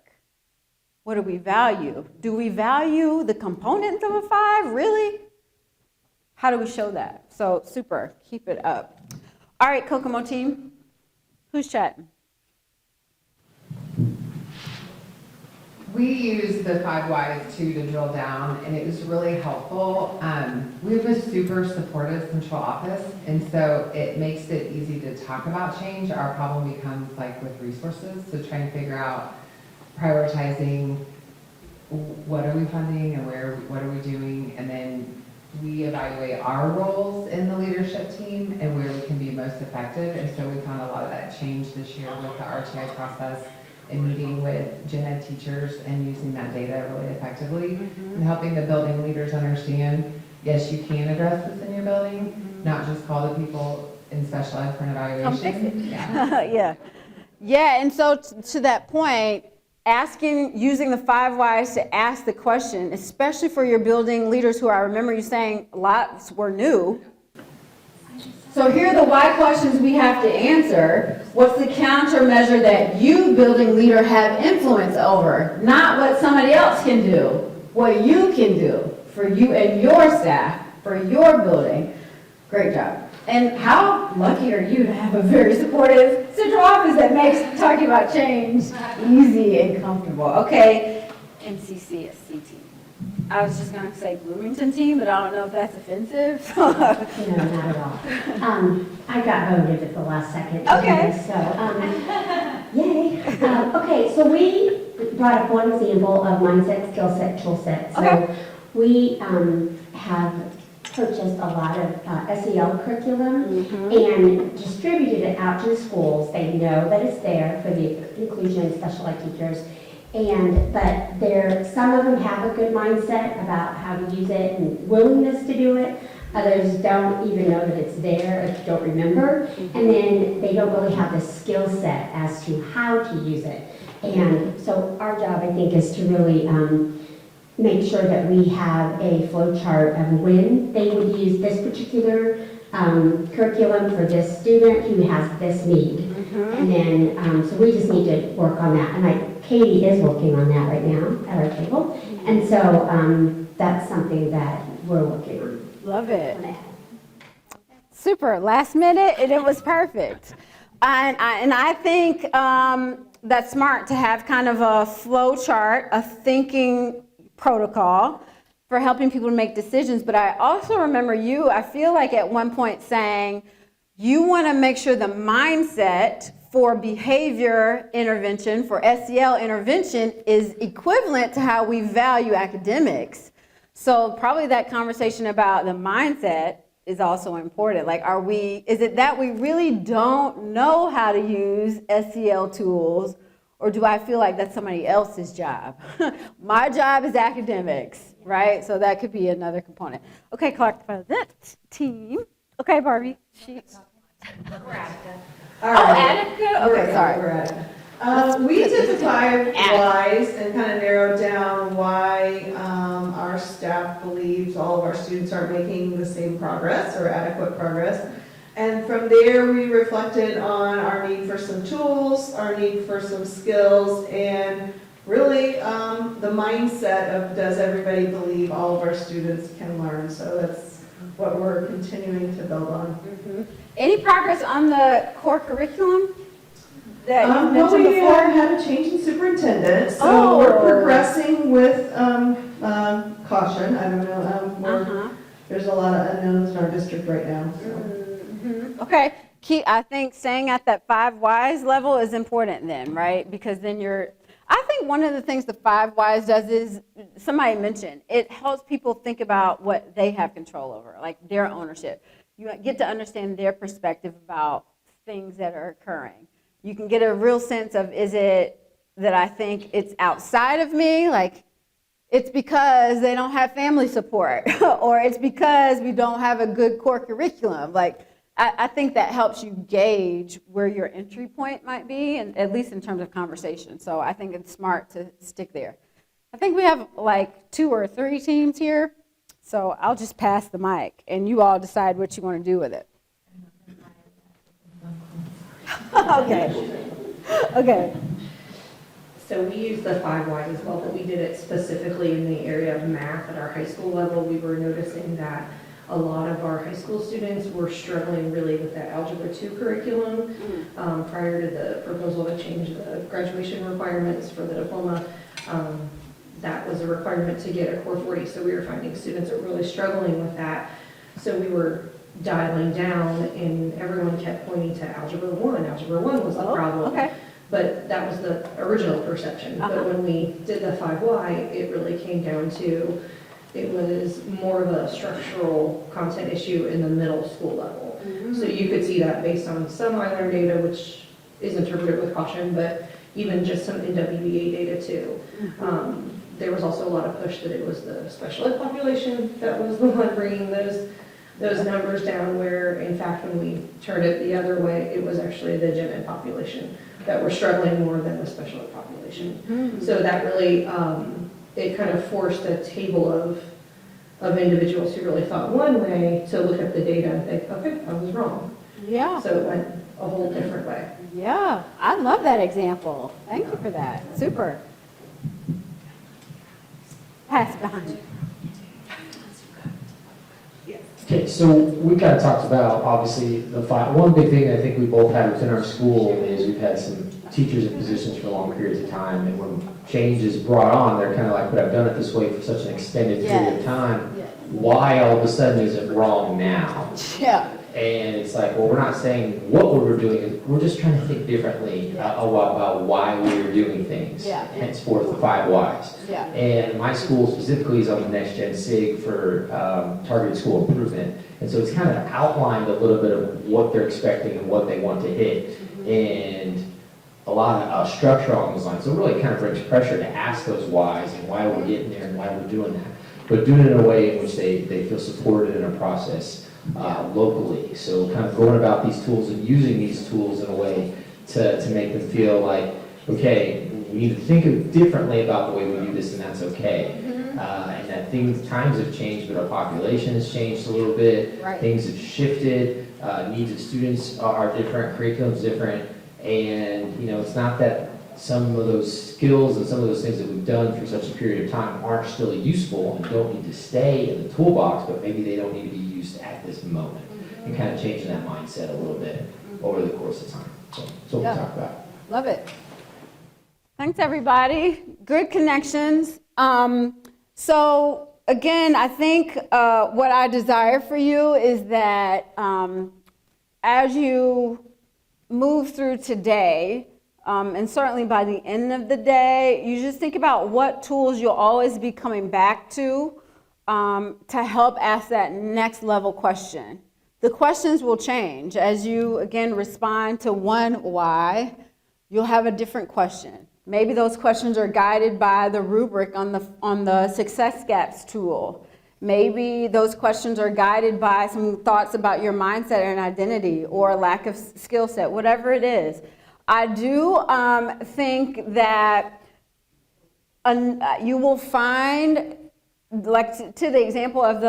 What do we value? Do we value the components of a 5, really? How do we show that? So super, keep it up. All right, Kokomo team, who's chatting? We used the 5 whys too to drill down, and it was really helpful. We have a super supportive central office, and so it makes it easy to talk about change. Our problem becomes like with resources, so trying to figure out prioritizing what are we funding and what are we doing, and then we evaluate our roles in the leadership team and where we can be most effective. And so we found a lot of that change this year with the RTI process and meeting with gen ed teachers and using that data really effectively and helping the building leaders understand, yes, you can address this in your building, not just call the people in special ed for an evaluation. Come fix it. Yeah. Yeah, and so to that point, using the 5 whys to ask the question, especially for your building leaders who I remember you saying lots were new. So here are the why questions we have to answer. What's the countermeasure that you, building leader, have influence over? Not what somebody else can do, what you can do for you and your staff, for your building. Great job. And how lucky are you to have a very supportive central office that makes talking about change easy and comfortable? Okay, MCCSC team. I was just going to say Bloomington team, but I don't know if that's offensive. No, not at all. I got voted at the last second. Okay. So, yay. Okay, so we brought up one example of mindset, skill set, tool set. So Okay. we have purchased a lot of SEL curriculum and distributed it out to the schools. They know that it's there for the inclusion and special ed teachers. But some of them have a good mindset about how to use it and willingness to do it. Others don't even know that it's there, or don't remember. And then they don't really have the skill set as to how to use it. And so our job, I think, is to really make sure that we have a flow chart of when they would use this particular curriculum for this student who has this need. And then, so we just need to work on that. And Katie is working on that right now at our table. And so that's something that we're working on. Love it. Super. Last minute, and it was perfect. And I think that's smart to have kind of a flow chart, a thinking protocol for helping people to make decisions. But I also remember I feel like at one point saying, you want to make sure the mindset for behavior intervention, for SEL intervention, is equivalent to how we value academics. So probably that conversation about the mindset is also important. Like, is it that we really don't know how to use SEL tools, or do I feel like that's somebody else's job? My job is academics, right? So that could be another component. Okay, Clark, for that team. Okay, Barbie. All right. Attica? Okay, sorry. We're at it. We did the 5 whys and kind of narrowed down why our staff believes all of our students aren't making the same progress or adequate progress. And from there, we reflected on our need for some tools, our need for some skills, and really the mindset of, does everybody believe all of our students can learn? So that's what we're continuing to build on. Any progress on the core curriculum that you Well, mentioned we before? had a change in superintendent, so Oh. we're progressing with caution. I don't know, Uh-huh. there's a lot of unknowns in our district right now. So. Okay, I think staying at that 5 whys level is important then, right? Because then I think one of the things the 5 whys does is, somebody mentioned, it helps people think about what they have control over, like their ownership. You get to understand their perspective about things that are occurring. You can get a real sense of, is it that I think it's outside of me, like it's because they don't have family support, or it's because we don't have a good core curriculum. Like, I think that helps you gauge where your entry point might be, and at least in terms of conversation. So I think it's smart to stick there. I think we have like 2 or 3 teams here, so I'll just pass the mic, and you all decide what you want to do with it. Okay. Okay. So we use the 5 whys as well, but we did it specifically in the area of math at our high school level. We were noticing that a lot of our high school students were struggling really with that Algebra 2 curriculum. Prior to the proposal to change the graduation requirements for the diploma, that was a requirement to get a core 40. So we were finding students are really struggling with that. So we were dialing down, and everyone kept pointing to Algebra 1. Algebra 1 was the problem. Okay. But that was the original perception. But when we did the 5 why, it really came down to, it was more of a structural content issue in the middle school level. So you could see that based on some iLearn data, which is interpreted with caution, but even just some NWEA data too. There was also a lot of push that it was the special ed population that was the one bringing those numbers down, where in fact when we turned it the other way, it was actually the gen ed population that were struggling more than the special ed population. So that really, it kind of forced a table of individuals who really thought one way to look at the data and think, okay, I was wrong. Yeah. So it went a whole different way. Yeah, I love that example. Thank you for that. Super. Pass it behind you. Okay, so we kind of talked about, obviously, one big thing I think we both had within our school is we've had some teachers in positions for long periods of time, and when change is brought on, they're kind of like, but I've done it this way for such an extended period of time. Yes. Why all of a sudden is it wrong now? Yeah. And it's like, well, we're not saying what we were doing, we're just trying to think differently about why we were doing things. Yeah. Henceforth, the 5 whys. Yeah. And my school specifically is on the Next Gen SIG for targeted school improvement. And so it's kind of outlined a little bit of what they're expecting and what they want to hit. And a lot of structure along those lines. So it really kind of brings pressure to ask those whys and why we're getting there and why we're doing that. But doing it in a way in which they feel supported in a process locally. So kind of going about these tools and using these tools in a way to make them feel like, okay, we need to think differently about the way we do this, and that's okay. And that times have changed, but our population has changed a little bit. Right. Things have shifted. Needs of students are different. Curriculum's different. And, it's not that some of those skills and some of those things that we've done for such a period of time aren't still useful and don't need to stay in the toolbox, but maybe they don't need to be used at this moment. And kind of changing that mindset a little bit over the course of time. So that's what we talk about. Love it. Thanks, everybody. Good connections. So again, I think what I desire for you is that as you move through today, and certainly by the end of the day, you just think about what tools you'll always be coming back to to help ask that next level question. The questions will change as you, again, respond to one why. You'll have a different question. Maybe those questions are guided by the rubric on the Success Gaps tool. Maybe those questions are guided by some thoughts about your mindset and identity or lack of skill set, whatever it is. I do think that you will find, like to the example of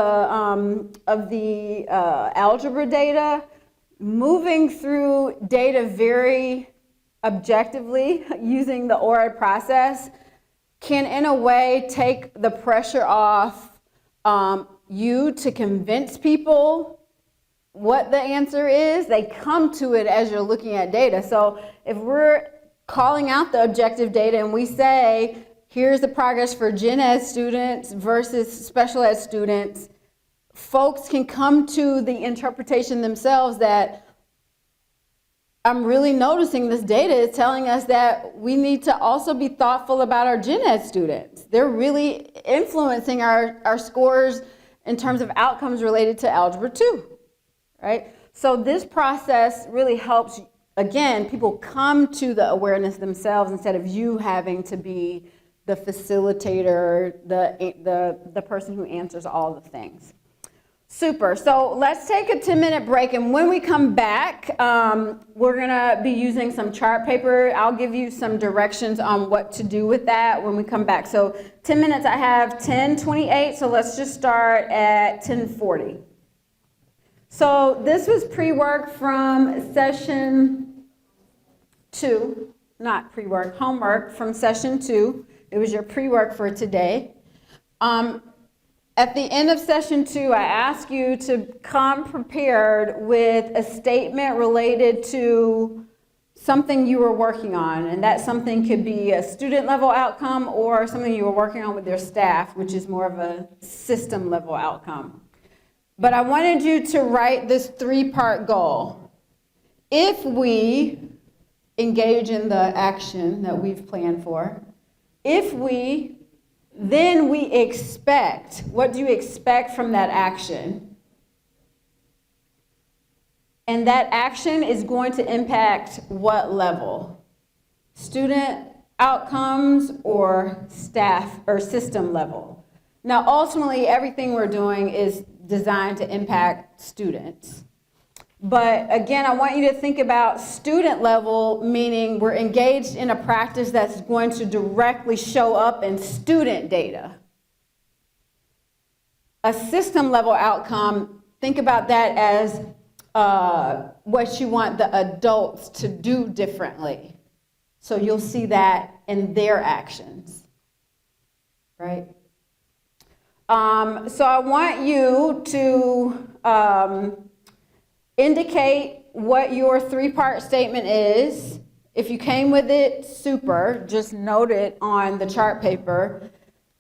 the algebra data, moving through data very objectively using the ORA process can in a way take the pressure off you to convince people what the answer is. They come to it as you're looking at data. So if we're calling out the objective data and we say, here's the progress for gen ed students versus special ed students, folks can come to the interpretation themselves that I'm really noticing this data is telling us that we need to also be thoughtful about our gen ed students. They're really influencing our scores in terms of outcomes related to Algebra 2, right? So this process really helps, again, people come to the awareness themselves instead of you having to be the facilitator, the person who answers all the things. Super. So let's take a 10-minute break, and when we come back, we're gonna be using some chart paper. I'll give you some directions on what to do with that when we come back. So 10 minutes, I have 10:28, so let's just start at 10:40. So this was pre-work from session 2, not pre-work, homework from session 2. It was your pre-work for today. At the end of session 2, I ask you to come prepared with a statement related to something you were working on, and that something could be a student level outcome or something you were working on with your staff, which is more of a system level outcome. But I wanted you to write this 3-part goal. If we engage in the action that we've planned for, then we expect, what do you expect from that action? And that action is going to impact what level? Student outcomes or staff or system level? Now, ultimately, everything we're doing is designed to impact students. But again, I want you to think about student level, meaning we're engaged in a practice that's going to directly show up in student data. A system level outcome, think about that as what you want the adults to do differently. So you'll see that in their actions, right? So I want you to indicate what your 3-part statement is. If you came with it, super. Just note it on the chart paper.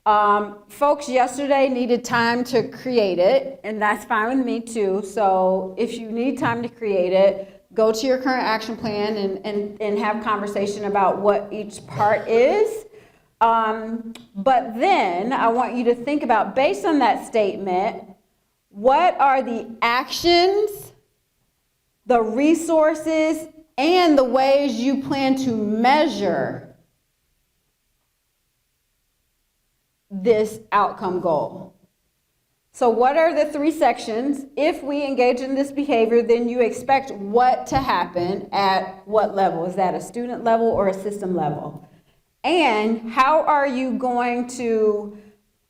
Folks yesterday needed time to create it, and that's fine with me too. So if you need time to create it, go to your current action plan and have conversation about what each part is. But then I want you to think about, based on that statement, what are the actions, the resources, and the ways you plan to measure this outcome goal. So what are the 3 sections? If we engage in this behavior, then you expect what to happen at what level? Is that a student level or a system level? And how are you going to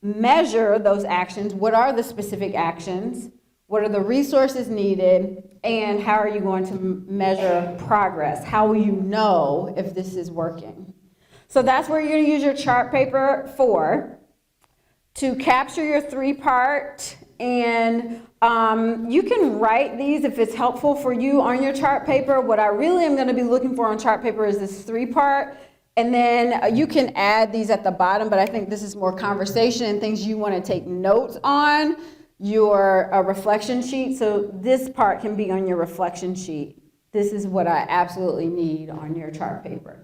measure those actions? What are the specific actions? What are the resources needed? And how are you going to measure progress? How will you know if this is working? So that's where you're going to use your chart paper for, to capture your 3-part. And you can write these if it's helpful for you on your chart paper. What I really am going to be looking for on chart paper is this 3-part. And then you can add these at the bottom, but I think this is more conversation and things you want to take notes on. Your reflection sheet, so this part can be on your reflection sheet. This is what I absolutely need on your chart paper.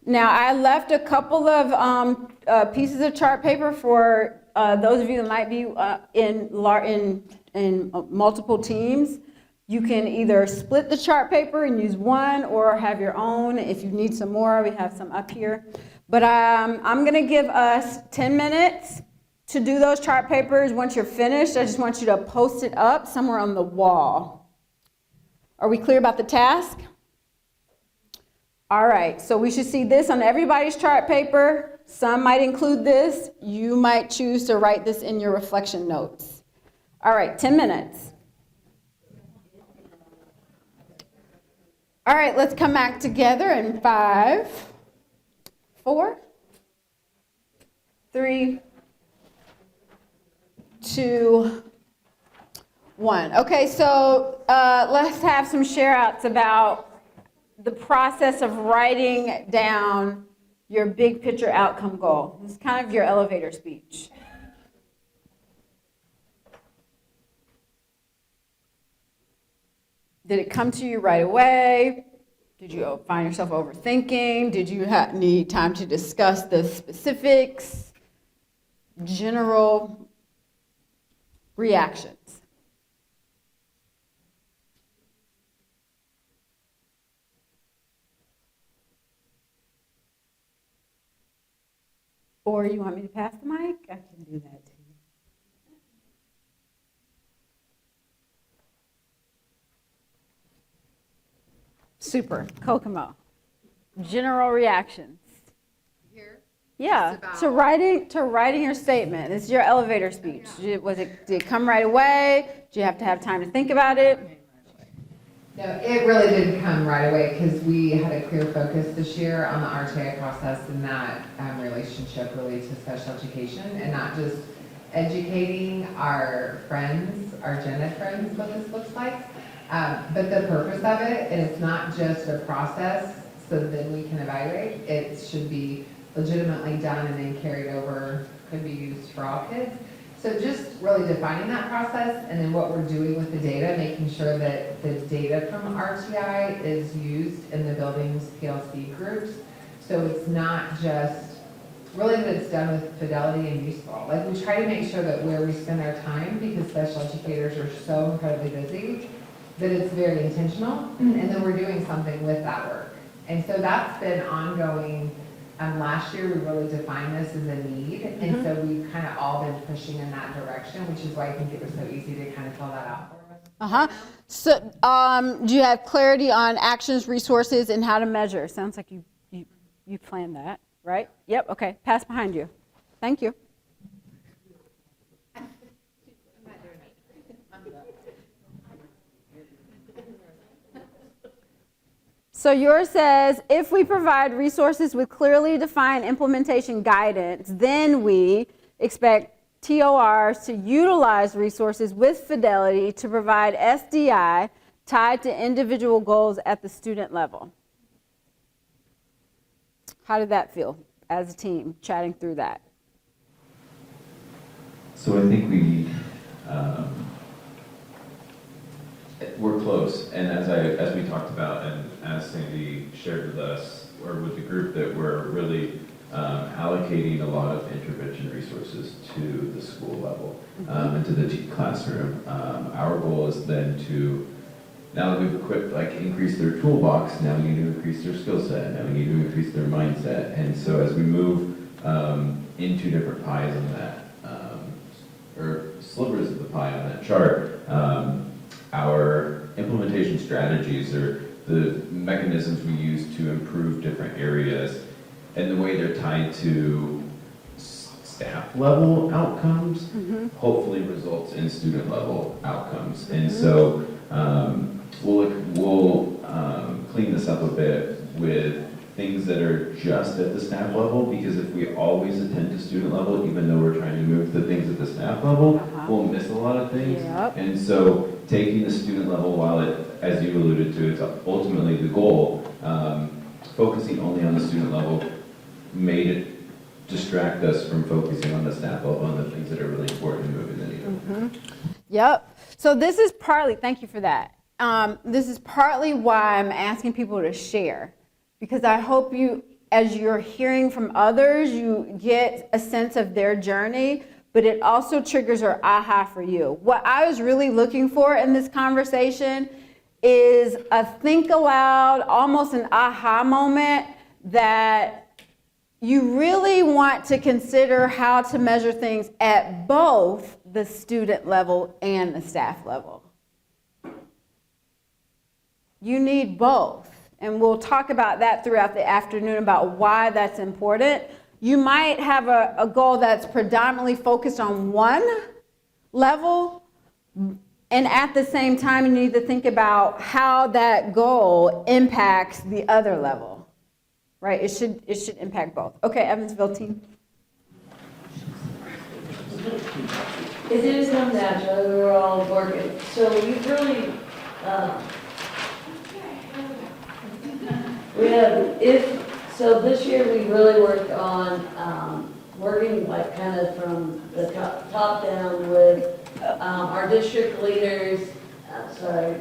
Now, I left a couple of pieces of chart paper for those of you that might be in multiple teams. You can either split the chart paper and use one or have your own. If you need some more, we have some up here. But I'm going to give us 10 minutes to do those chart papers. Once you're finished, I just want you to post it up somewhere on the wall. Are we clear about the task? All right, so we should see this on everybody's chart paper. Some might include this. You might choose to write this in your reflection notes. All right, 10 minutes. All right, let's come back together in 5, 4, 3, 2, 1. Okay, so let's have some share outs about the process of writing down your big picture outcome goal. This is kind of your elevator speech. Did it come to you right away? Did you find yourself overthinking? Did you need time to discuss the specifics? General reactions. Or you want me to pass the mic? I can do that too. Super. Kokomo. General reactions. Here? Yeah. It's To writing your statement. It's your elevator speech. Did it come right away? Do you have to have time to think about it? No, it really did come right away because we had a clear focus this year on the RTI process and that relationship really to special education and not just educating our friends, our gen ed friends, what this looks like, but the purpose of it, and it's not just a process so then we can evaluate, it should be legitimately done and then carried over, could be used for all kids. So just really defining that process and then what we're doing with the data, making sure that the data from RTI is used in the building's PLC groups. So it's not just, really that it's done with fidelity and useful. Like we try to make sure that where we spend our time, because special educators are so incredibly busy, that it's very intentional and then we're doing something with that work. And so that's been ongoing. Last year, we really defined this as a need, and so we've kind of all been pushing in that direction, which is why I think it was so easy to kind of fill that out for us. Uh-huh. So do you have clarity on actions, resources, and how to measure? Sounds like you planned that, right? Yep, okay. Pass behind you. Thank you. So yours says, if we provide resources with clearly defined implementation guidance, then we expect TORs to utilize resources with fidelity to provide SDI tied to individual goals at the student level. How did that feel as a team, chatting through that? So I think we're close, and as we talked about, and as Sandy shared with us, or with the group, that we're really allocating a lot of intervention resources to the school level and to the classroom. Our goal is then to, now that we've equipped, increase their toolbox, now we need to increase their skill set, now we need to increase their mindset. And so as we move into different pies on that, or slivers of the pie on that chart, our implementation strategies are the mechanisms we use to improve different areas, and the way they're tied to staff level outcomes hopefully results in student level outcomes. And so we'll clean this up a bit with things that are just at the staff level, because if we always attend to student level, even though we're trying to move the things at the staff level, we'll miss a lot of things. Yep. And so taking the student level, while it, as you alluded to, it's ultimately the goal, focusing only on the student level made it distract us from focusing on the staff level and the things that are really important in moving the needle. Yep. So this is partly, thank you for that. This is partly why I'm asking people to share, because I hope you, as you're hearing from others, you get a sense of their journey, but it also triggers our aha for you. What I was really looking for in this conversation is a think aloud, almost an aha moment that you really want to consider how to measure things at both the student level and the staff level. You need both. And we'll talk about that throughout the afternoon about why that's important. You might have a goal that's predominantly focused on one level, and at the same time, you need to think about how that goal impacts the other level, right? It should impact both. Okay, Evansville team. It did come naturally, we were all working, so we really, so this year we really worked on, working like kind of from the top down with, our district leaders, our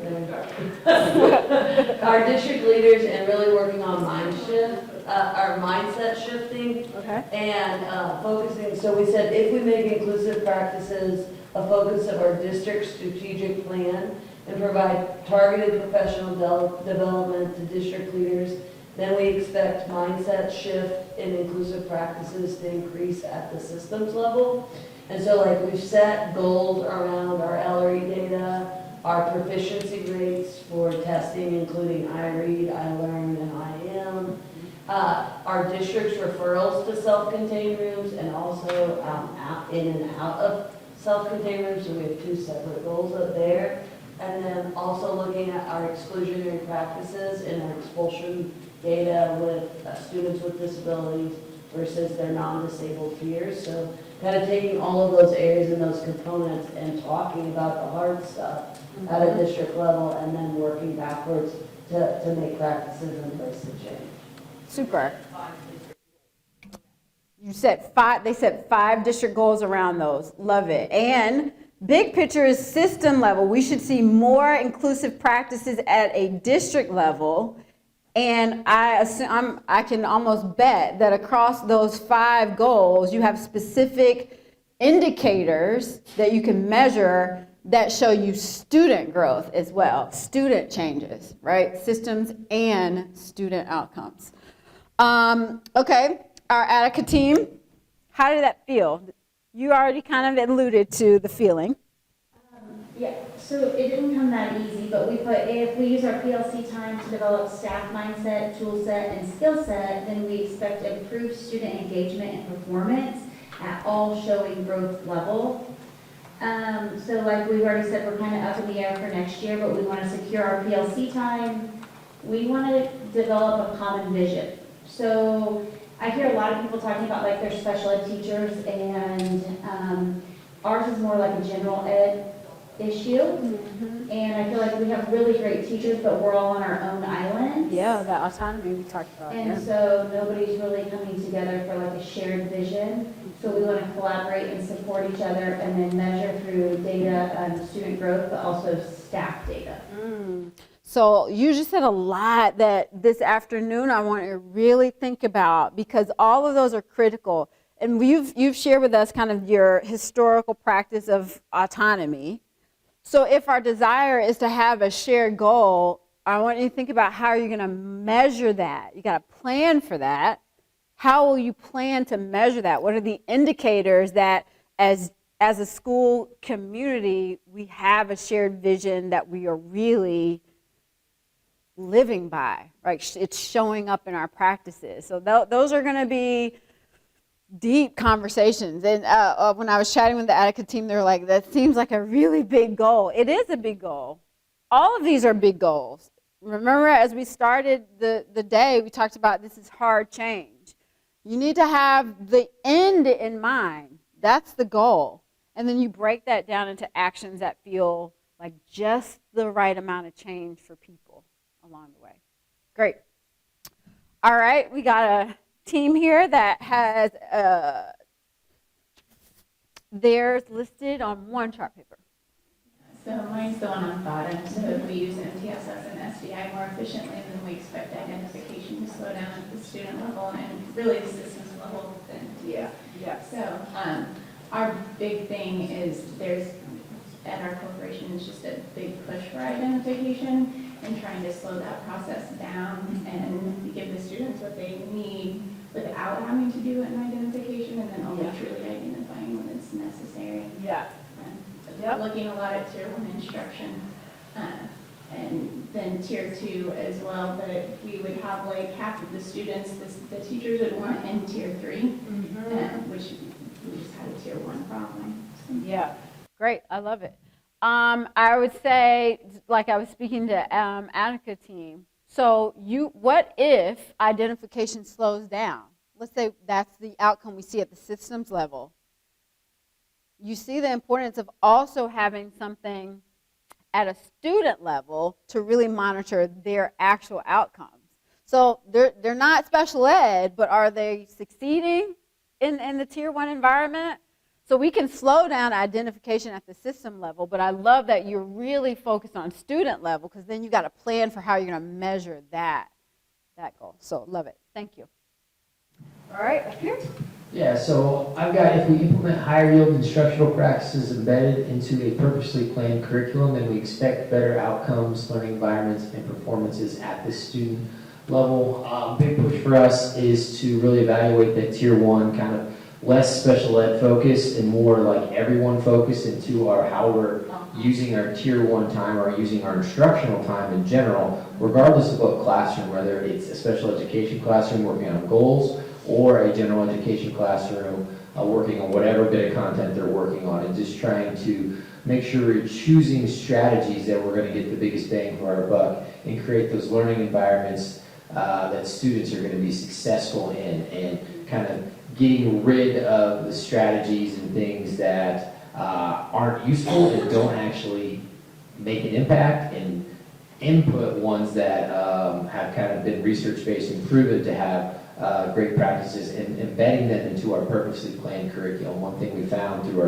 district leaders and really working on our mindset shifting. Okay. And focusing, so we said if we make inclusive practices a focus of our district strategic plan and provide targeted professional development to district leaders, then we expect mindset shift in inclusive practices to increase at the systems level. And so like we've set goals around our LRE data, our proficiency rates for testing, including iRead, iLearn, and IM, our district's referrals to self-contained rooms, and also in and out of self-contained rooms, so we have 2 separate goals up there. And then also looking at our exclusionary practices and our expulsion data with students with disabilities versus their non-disabled peers. So kind of taking all of those areas and those components and talking about the hard stuff at a district level, and then working backwards to make practices and place to change. Super. They set 5 district goals around those. Love it. And big picture is system level. We should see more inclusive practices at a district level. And I can almost bet that across those 5 goals, you have specific indicators that you can measure that show you student growth as well, student changes, right? Systems and student outcomes. Okay, our Attica team, how did that feel? You already kind of alluded to the feeling. Yeah, so it didn't come that easy, but if we use our PLC time to develop staff mindset, tool set, and skill set, then we expect improved student engagement and performance at all showing growth level. So like we've already said, we're kind of up in the air for next year, but we want to secure our PLC time. We want to develop a common vision. So I hear a lot of people talking about like their special ed teachers, and ours is more like a general ed issue. Mm-hmm. And I feel like we have really great teachers, but we're all on our own islands. Yeah, the autonomy we talked about. And so nobody's really coming together for like a shared vision. So we want to collaborate and support each other, and then measure through data, student growth, but also staff data. So you just said a lot that this afternoon I want to really think about, because all of those are critical. And you've shared with us kind of your historical practice of autonomy. So if our desire is to have a shared goal, I want you to think about how you're going to measure that. You got to plan for that. How will you plan to measure that? What are the indicators that as a school community, we have a shared vision that we are really living by, right? It's showing up in our practices. So those are going to be deep conversations. And when I was chatting with the Attica team, they were like, that seems like a really big goal. It is a big goal. All of these are big goals. Remember, as we started the day, we talked about this is hard change. You need to have the end in mind. That's the goal. And then you break that down into actions that feel like just the right amount of change for people along the way. Great. All right, we got a team here that has theirs listed on one chart paper. So mine's the one on the bottom, so we use MTSS and SBI more efficiently, and then we expect identification to slow down at the student level and really the systems level then. Yeah. So, our big thing is at our corporation, is just a big push for identification and trying to slow that process down and give the students what they need without having to do an identification, and then only truly identifying when it's necessary. Yeah. Yep. Looking a lot at tier 1 instruction, and then tier 2 as well, but we would have like half of the students, the teachers would want in tier 3, which we just had a tier 1 problem. Yeah, great, I love it. I would say, like I was speaking to Annika team, so what if identification slows down? Let's say that's the outcome we see at the systems level. You see the importance of also having something at a student level to really monitor their actual outcomes. So they're not special ed, but are they succeeding in the tier 1 environment? So we can slow down identification at the system level, but I love that you're really focused on student level, because then you got a plan for how you're going to measure that goal. So love it. Thank you. All right, up here. Yeah, so I've got, if we implement higher yield instructional practices embedded into a purposely planned curriculum, then we expect better outcomes, learning environments, and performances at the student level. Big push for us is to really evaluate that tier 1 kind of less special ed focused and more like everyone focused into how we're using our tier 1 time or using our instructional time in general, regardless of what classroom, whether it's a special education classroom working on goals or a general education classroom working on whatever bit of content they're working on, and just trying to make sure we're choosing strategies that we're going to get the biggest bang for our buck and create those learning environments that students are going to be successful in, and kind of getting rid of the strategies and things that aren't useful and don't actually make an impact, and input ones that have kind of been research-based and proven to have great practices, and embedding them into our purposely planned curriculum. One thing we found through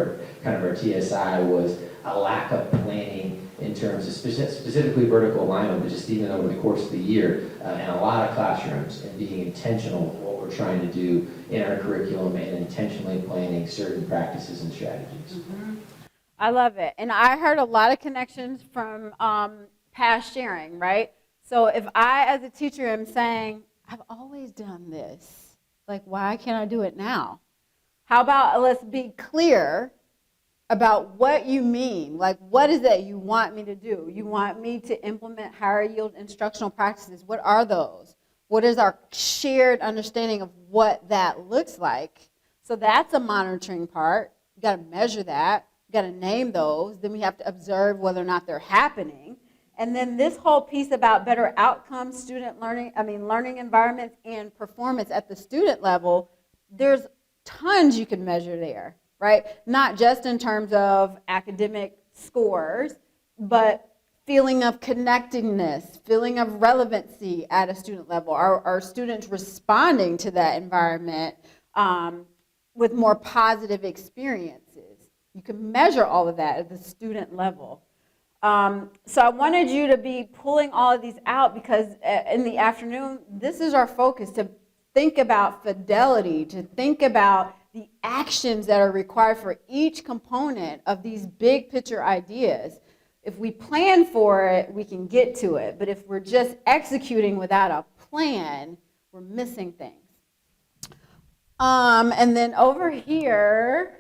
our TSI was a lack of planning in terms of specifically vertical alignment, but just even over the course of the year in a lot of classrooms, and being intentional with what we're trying to do in our curriculum and intentionally planning certain practices and strategies. I love it. And I heard a lot of connections from past sharing, right? So if I, as a teacher, am saying, I've always done this, like, why can't I do it now? How about let's be clear about what you mean. Like, what is it you want me to do? You want me to implement higher yield instructional practices. What are those? What is our shared understanding of what that looks like? So that's a monitoring part. You got to measure that. You got to name those. Then we have to observe whether or not they're happening. And then this whole piece about better outcomes, learning environments and performance at the student level, there's tons you can measure there, right? Not just in terms of academic scores, but feeling of connectedness, feeling of relevancy at a student level. Are students responding to that environment with more positive experiences? You can measure all of that at the student level. So I wanted you to be pulling all of these out, because in the afternoon, this is our focus, to think about fidelity, to think about the actions that are required for each component of these big picture ideas. If we plan for it, we can get to it. But if we're just executing without a plan, we're missing things. And then over here,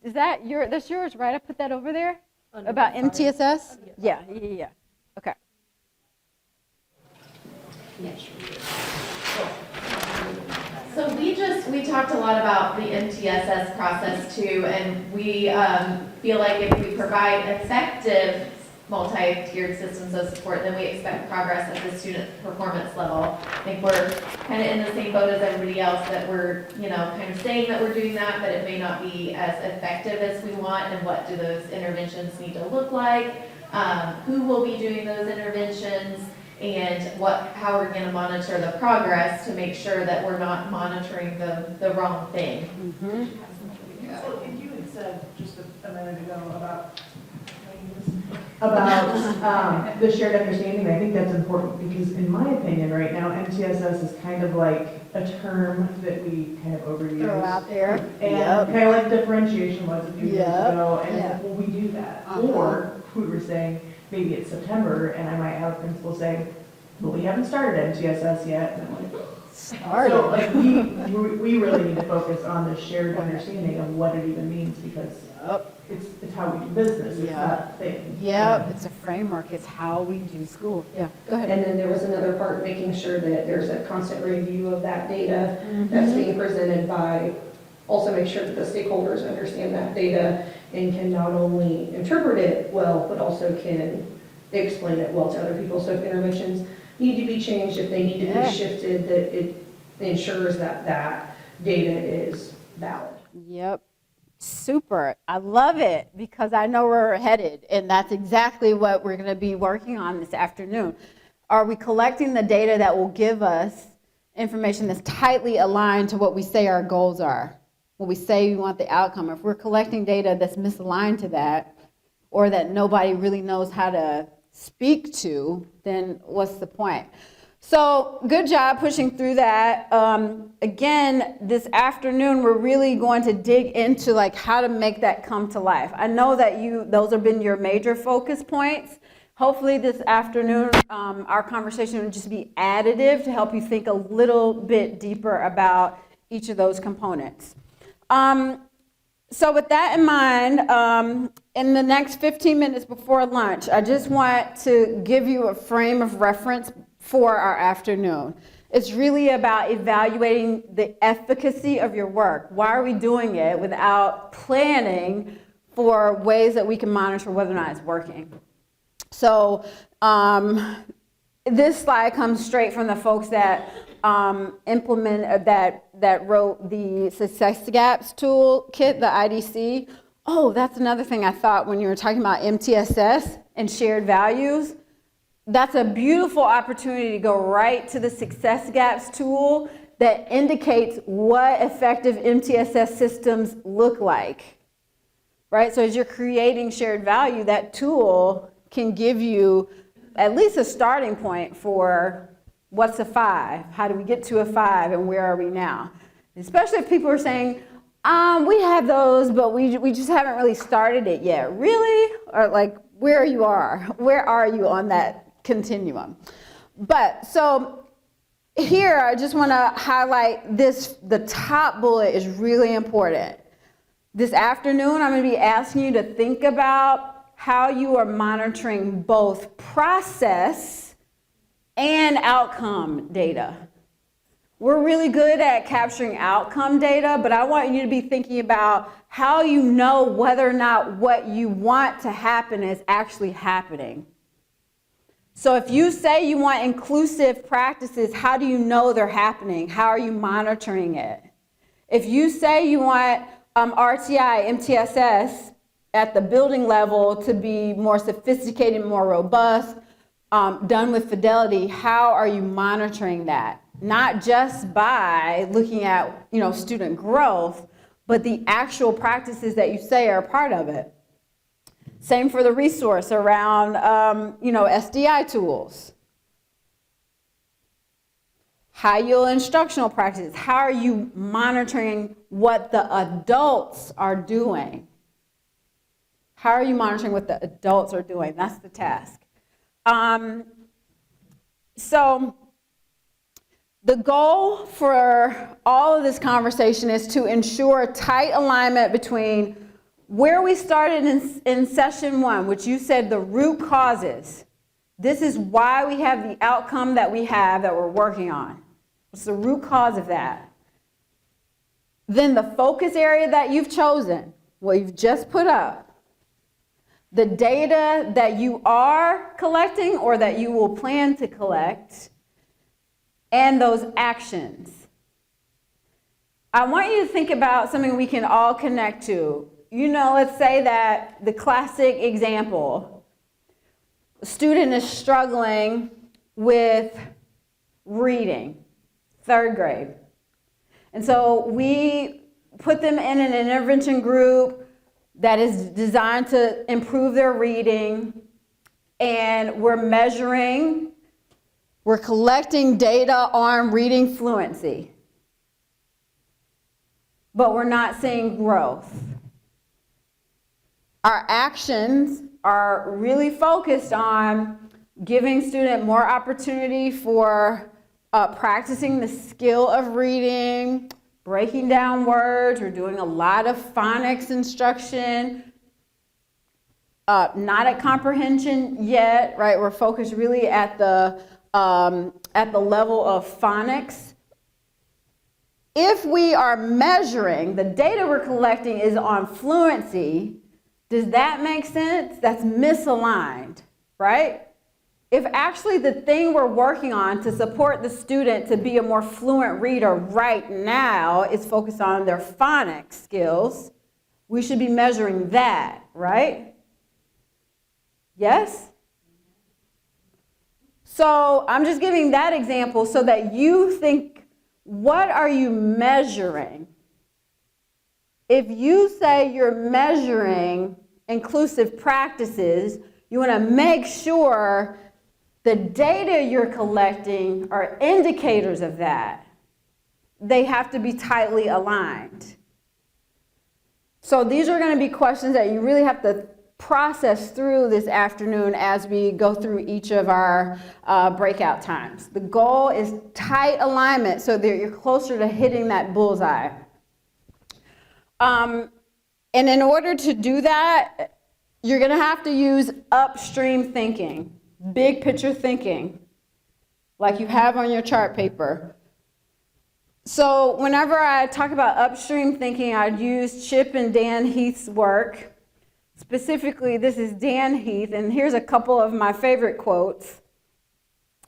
that's yours, right? I put that over there? About MTSS? Yeah. Okay. So we talked a lot about the MTSS process too, and we feel like if we provide effective multi-tiered systems of support, then we expect progress at the student performance level. I think we're kind of in the same boat as everybody else, that we're, kind of saying that we're doing that, but it may not be as effective as we want. And what do those interventions need to look like? Who will be doing those interventions? And how we're going to monitor the progress to make sure that we're not monitoring the wrong thing. So you had said just a minute ago about about the shared understanding. I think that's important because in my opinion right now, MTSS is kind of like a term that we kind of overuse. Throw out there. And kind of like differentiation was a few years Yep. ago, and Yeah. will we do that? Uh-huh. Or we were saying, maybe it's September, and I might have principals saying, well, we haven't started MTSS yet, and I'm like, so like, we really need to focus on the shared understanding of what it even means, because it's how we do business, it's Yeah. not things. Yeah, it's a framework, it's how we do school. Yeah, go ahead. And then there was another part, making sure that there's a constant review of that data that's being presented by, also make sure that the stakeholders understand that data and can not only interpret it well, but also can explain it well to other people. So if interventions need to be changed, if they need to Yeah. be shifted, that it ensures that that data is valid. Yep. Super. I love it because I know where we're headed, and that's exactly what we're going to be working on this afternoon. Are we collecting the data that will give us information that's tightly aligned to what we say our goals are? What we say we want the outcome. If we're collecting data that's misaligned to that, or that nobody really knows how to speak to, then what's the point? So good job pushing through that. Again, this afternoon, we're really going to dig into like how to make that come to life. I know that those have been your major focus points. Hopefully this afternoon, our conversation will just be additive to help you think a little bit deeper about each of those components. So with that in mind, in the next 15 minutes before lunch, I just want to give you a frame of reference for our afternoon. It's really about evaluating the efficacy of your work. Why are we doing it without planning for ways that we can monitor whether or not it's working? So this slide comes straight from the folks that that wrote the Success Gaps toolkit, the IDC. Oh, that's another thing I thought when you were talking about MTSS and shared values. That's a beautiful opportunity to go right to the Success Gaps tool that indicates what effective MTSS systems look like, right? So as you're creating shared value, that tool can give you at least a starting point for what's a 5? How do we get to a 5 and where are we now? Especially if people are saying, we have those, but we just haven't really started it yet. Really? Or like where you are on that continuum? But so here I just want to highlight this. The top bullet is really important. This afternoon I'm going to be asking you to think about how you are monitoring both process and outcome data. We're really good at capturing outcome data, but I want you to be thinking about how you know whether or not what you want to happen is actually happening. So if you say you want inclusive practices, how do you know they're happening? How are you monitoring it? If you say you want RTI, MTSS at the building level to be more sophisticated, more robust, done with fidelity, how are you monitoring that? Not just by looking at, student growth, but the actual practices that you say are a part of it. Same for the resource around, SDI tools. High-yield instructional practices. How are you monitoring what the adults are doing? How are you monitoring what the adults are doing? That's the task. So the goal for all of this conversation is to ensure tight alignment between where we started in session 1, which you said the root causes. This is why we have the outcome that we have that we're working on. What's the root cause of that? Then the focus area that you've chosen, what you've just put up. The data that you are collecting or that you will plan to collect, and those actions. I want you to think about something we can all connect to. Let's say that the classic example, a student is struggling with reading, 3rd grade. And so we put them in an intervention group that is designed to improve their reading. and we're collecting data on reading fluency, but we're not seeing growth. Our actions are really focused on giving students more opportunity for practicing the skill of reading, breaking down words. We're doing a lot of phonics instruction, not at comprehension yet, right? We're focused really at the level of phonics. If we are measuring, the data we're collecting is on fluency, does that make sense? That's misaligned, right? If actually the thing we're working on to support the student to be a more fluent reader right now is focused on their phonics skills, we should be measuring that, right? Yes? So I'm just giving that example so that you think, what are you measuring? If you say you're measuring inclusive practices, you want to make sure the data you're collecting are indicators of that. They have to be tightly aligned. So these are going to be questions that you really have to process through this afternoon as we go through each of our breakout times. The goal is tight alignment so that you're closer to hitting that bullseye. And in order to do that, you're going to have to use upstream thinking, big picture thinking, like you have on your chart paper. So whenever I talk about upstream thinking, I'd use Chip and Dan Heath's work. Specifically, this is Dan Heath, and here's a couple of my favorite quotes.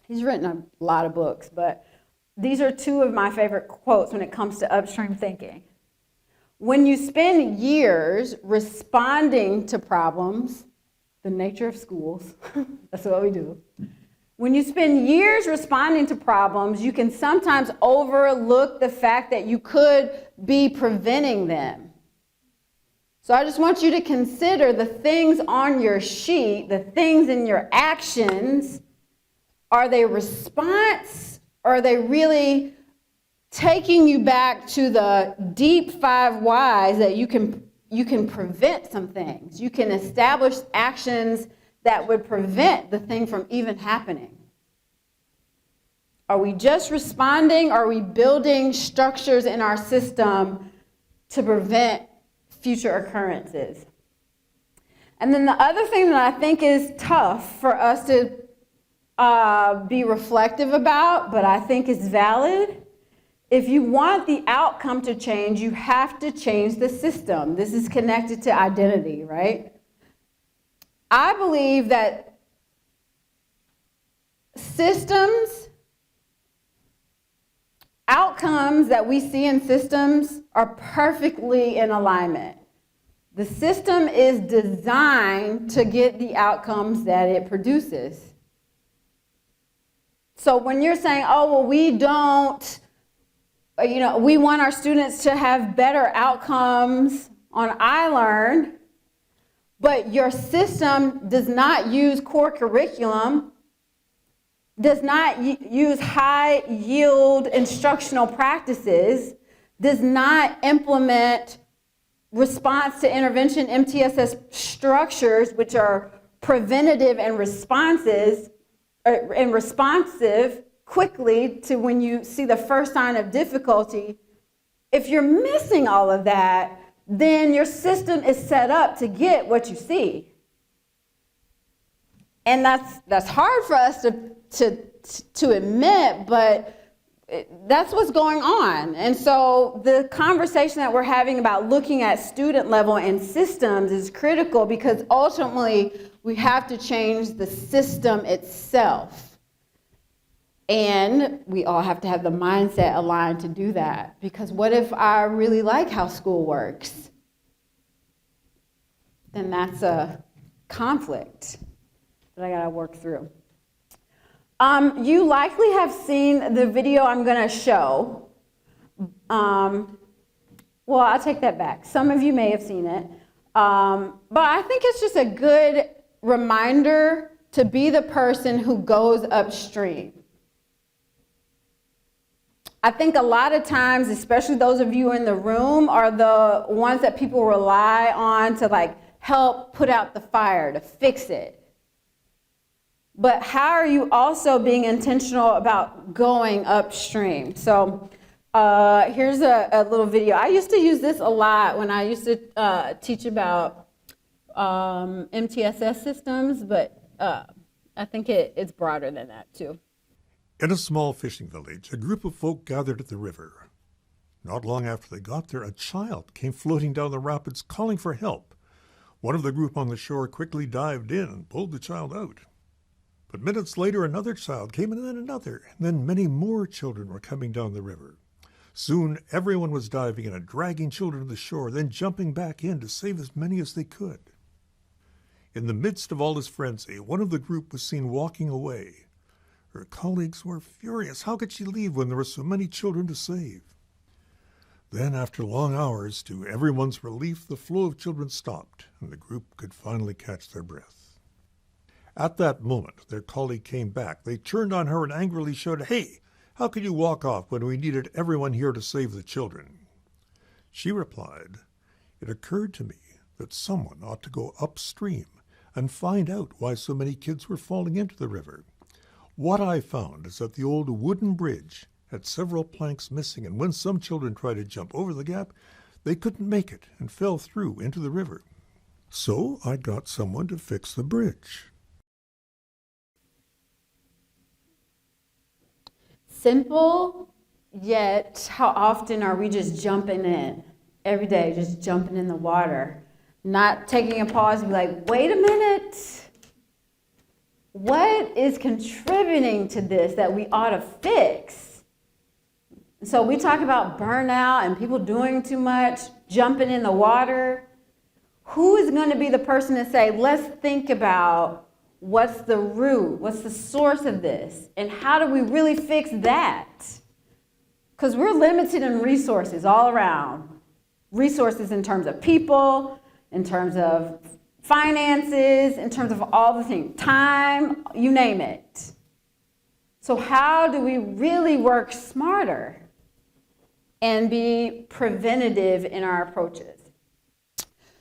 He's written a lot of books, but these are two of my favorite quotes when it comes to upstream thinking. When you spend years responding to problems, the nature of schools, that's what we do. When you spend years responding to problems, you can sometimes overlook the fact that you could be preventing them. So I just want you to consider the things on your sheet, the things in your actions. Are they response, or are they really taking you back to the deep 5 whys that you can prevent some things? You can establish actions that would prevent the thing from even happening. Are we just responding, or are we building structures in our system to prevent future occurrences? And then the other thing that I think is tough for us to be reflective about, but I think is valid, if you want the outcome to change, you have to change the system. This is connected to identity, right? I believe that systems, outcomes that we see in systems are perfectly in alignment. The system is designed to get the outcomes that it produces. So when you're saying, oh, well, we don't, we want our students to have better outcomes on iLearn, but your system does not use core curriculum, does not use high yield instructional practices, does not implement response to intervention MTSS structures, which are preventative and responsive quickly to when you see the first sign of difficulty. If you're missing all of that, then your system is set up to get what you see. And that's hard for us to admit, but that's what's going on. And so the conversation that we're having about looking at student level and systems is critical, because ultimately we have to change the system itself. And we all have to have the mindset aligned to do that. Because what if I really like how school works? Then that's a conflict that I gotta work through. You likely have seen the video I'm gonna show. Well, I'll take that back. Some of you may have seen it. But I think it's just a good reminder to be the person who goes upstream. I think a lot of times, especially those of you in the room, are the ones that people rely on to like help put out the fire, to fix it. But how are you also being intentional about going upstream? So here's a little video. I used to use this a lot when I used to teach about MTSS systems, but I think it's broader than that too. In a small fishing village, a group of folk gathered at the river. Not long after they got there, a child came floating down the rapids calling for help. One of the group on the shore quickly dived in and pulled the child out. But minutes later, another child came, and then another, and then many more children were coming down the river. Soon, everyone was diving in and dragging children to the shore, then jumping back in to save as many as they could. In the midst of all this frenzy, one of the group was seen walking away. Her colleagues were furious. How could she leave when there were so many children to save? Then, after long hours, to everyone's relief, the flow of children stopped, and the group could finally catch their breath. At that moment, their colleague came back. They turned on her and angrily shouted, "Hey, how could you walk off when we needed everyone here to save the children?" She replied, "It occurred to me that someone ought to go upstream and find out why so many kids were falling into the river. What I found is that the old wooden bridge had several planks missing, and when some children tried to jump over the gap, they couldn't make it and fell through into the river. So I got someone to fix the bridge." Simple, yet how often are we just jumping in? Every day, just jumping in the water, not taking a pause and be like, wait a minute. What is contributing to this that we ought to fix? So we talk about burnout and people doing too much, jumping in the water. Who is going to be the person to say, let's think about what's the root, what's the source of this, and how do we really fix that? Because we're limited in resources all around. Resources in terms of people, in terms of finances, in terms of all the things, time, you name it. So how do we really work smarter and be preventative in our approaches?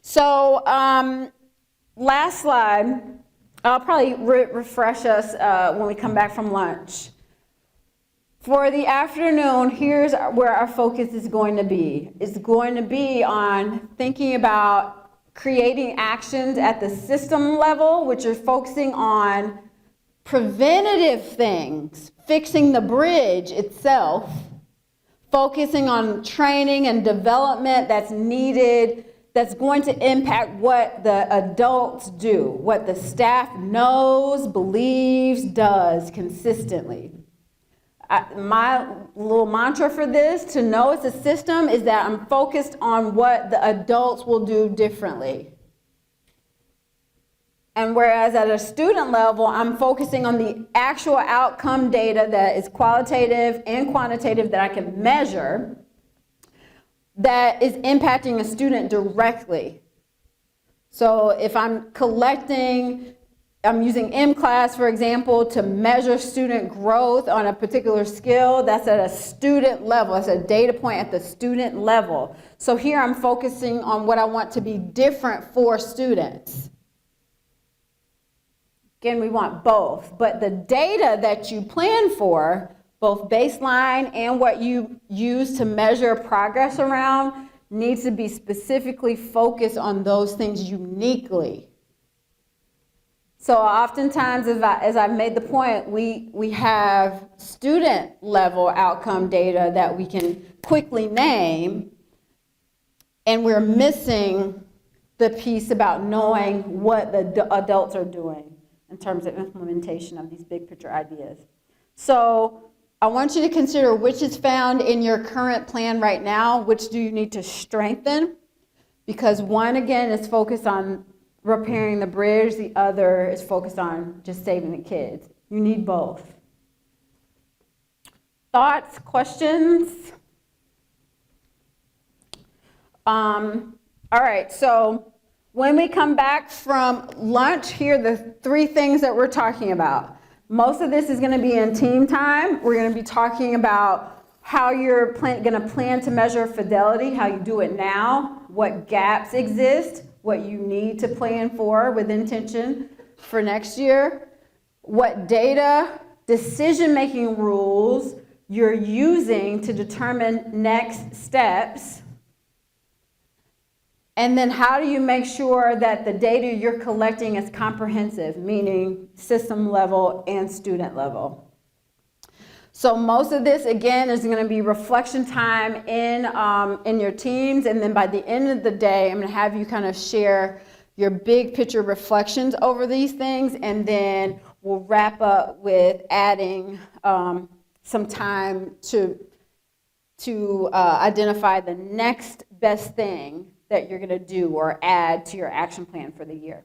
So last slide, I'll probably refresh us when we come back from lunch. For the afternoon, here's where our focus is going to be. It's going to be on thinking about creating actions at the system level, which are focusing on preventative things, fixing the bridge itself, focusing on training and development that's needed, that's going to impact what the adults do, what the staff knows, believes, does consistently. My little mantra for this, to know it's a system, is that I'm focused on what the adults will do differently. And whereas at a student level, I'm focusing on the actual outcome data that is qualitative and quantitative that I can measure, that is impacting a student directly. So if I'm using MClass, for example, to measure student growth on a particular skill, that's at a student level. That's a data point at the student level. So here I'm focusing on what I want to be different for students. Again, we want both, but the data that you plan for, both baseline and what you use to measure progress around, needs to be specifically focused on those things uniquely. So oftentimes, as I've made the point, we have student level outcome data that we can quickly name, and we're missing the piece about knowing what the adults are doing in terms of implementation of these big picture ideas. So I want you to consider which is found in your current plan right now, which do you need to strengthen, because one, again, is focused on repairing the bridge, the other is focused on just saving the kids. You need both. Thoughts, questions? All right, so When we come back from lunch, here are the 3 things that we're talking about. Most of this is going to be in team time. We're going to be talking about how you're going to plan to measure fidelity, how you do it now, what gaps exist, what you need to plan for with intention for next year, what data, decision-making rules you're using to determine next steps, and then how do you make sure that the data you're collecting is comprehensive, meaning system level and student level. So most of this, again, is going to be reflection time in your teams, and then by the end of the day, I'm going to have you kind of share your big picture reflections over these things, and then we'll wrap up with adding some time to identify the next best thing that you're going to do or add to your action plan for the year.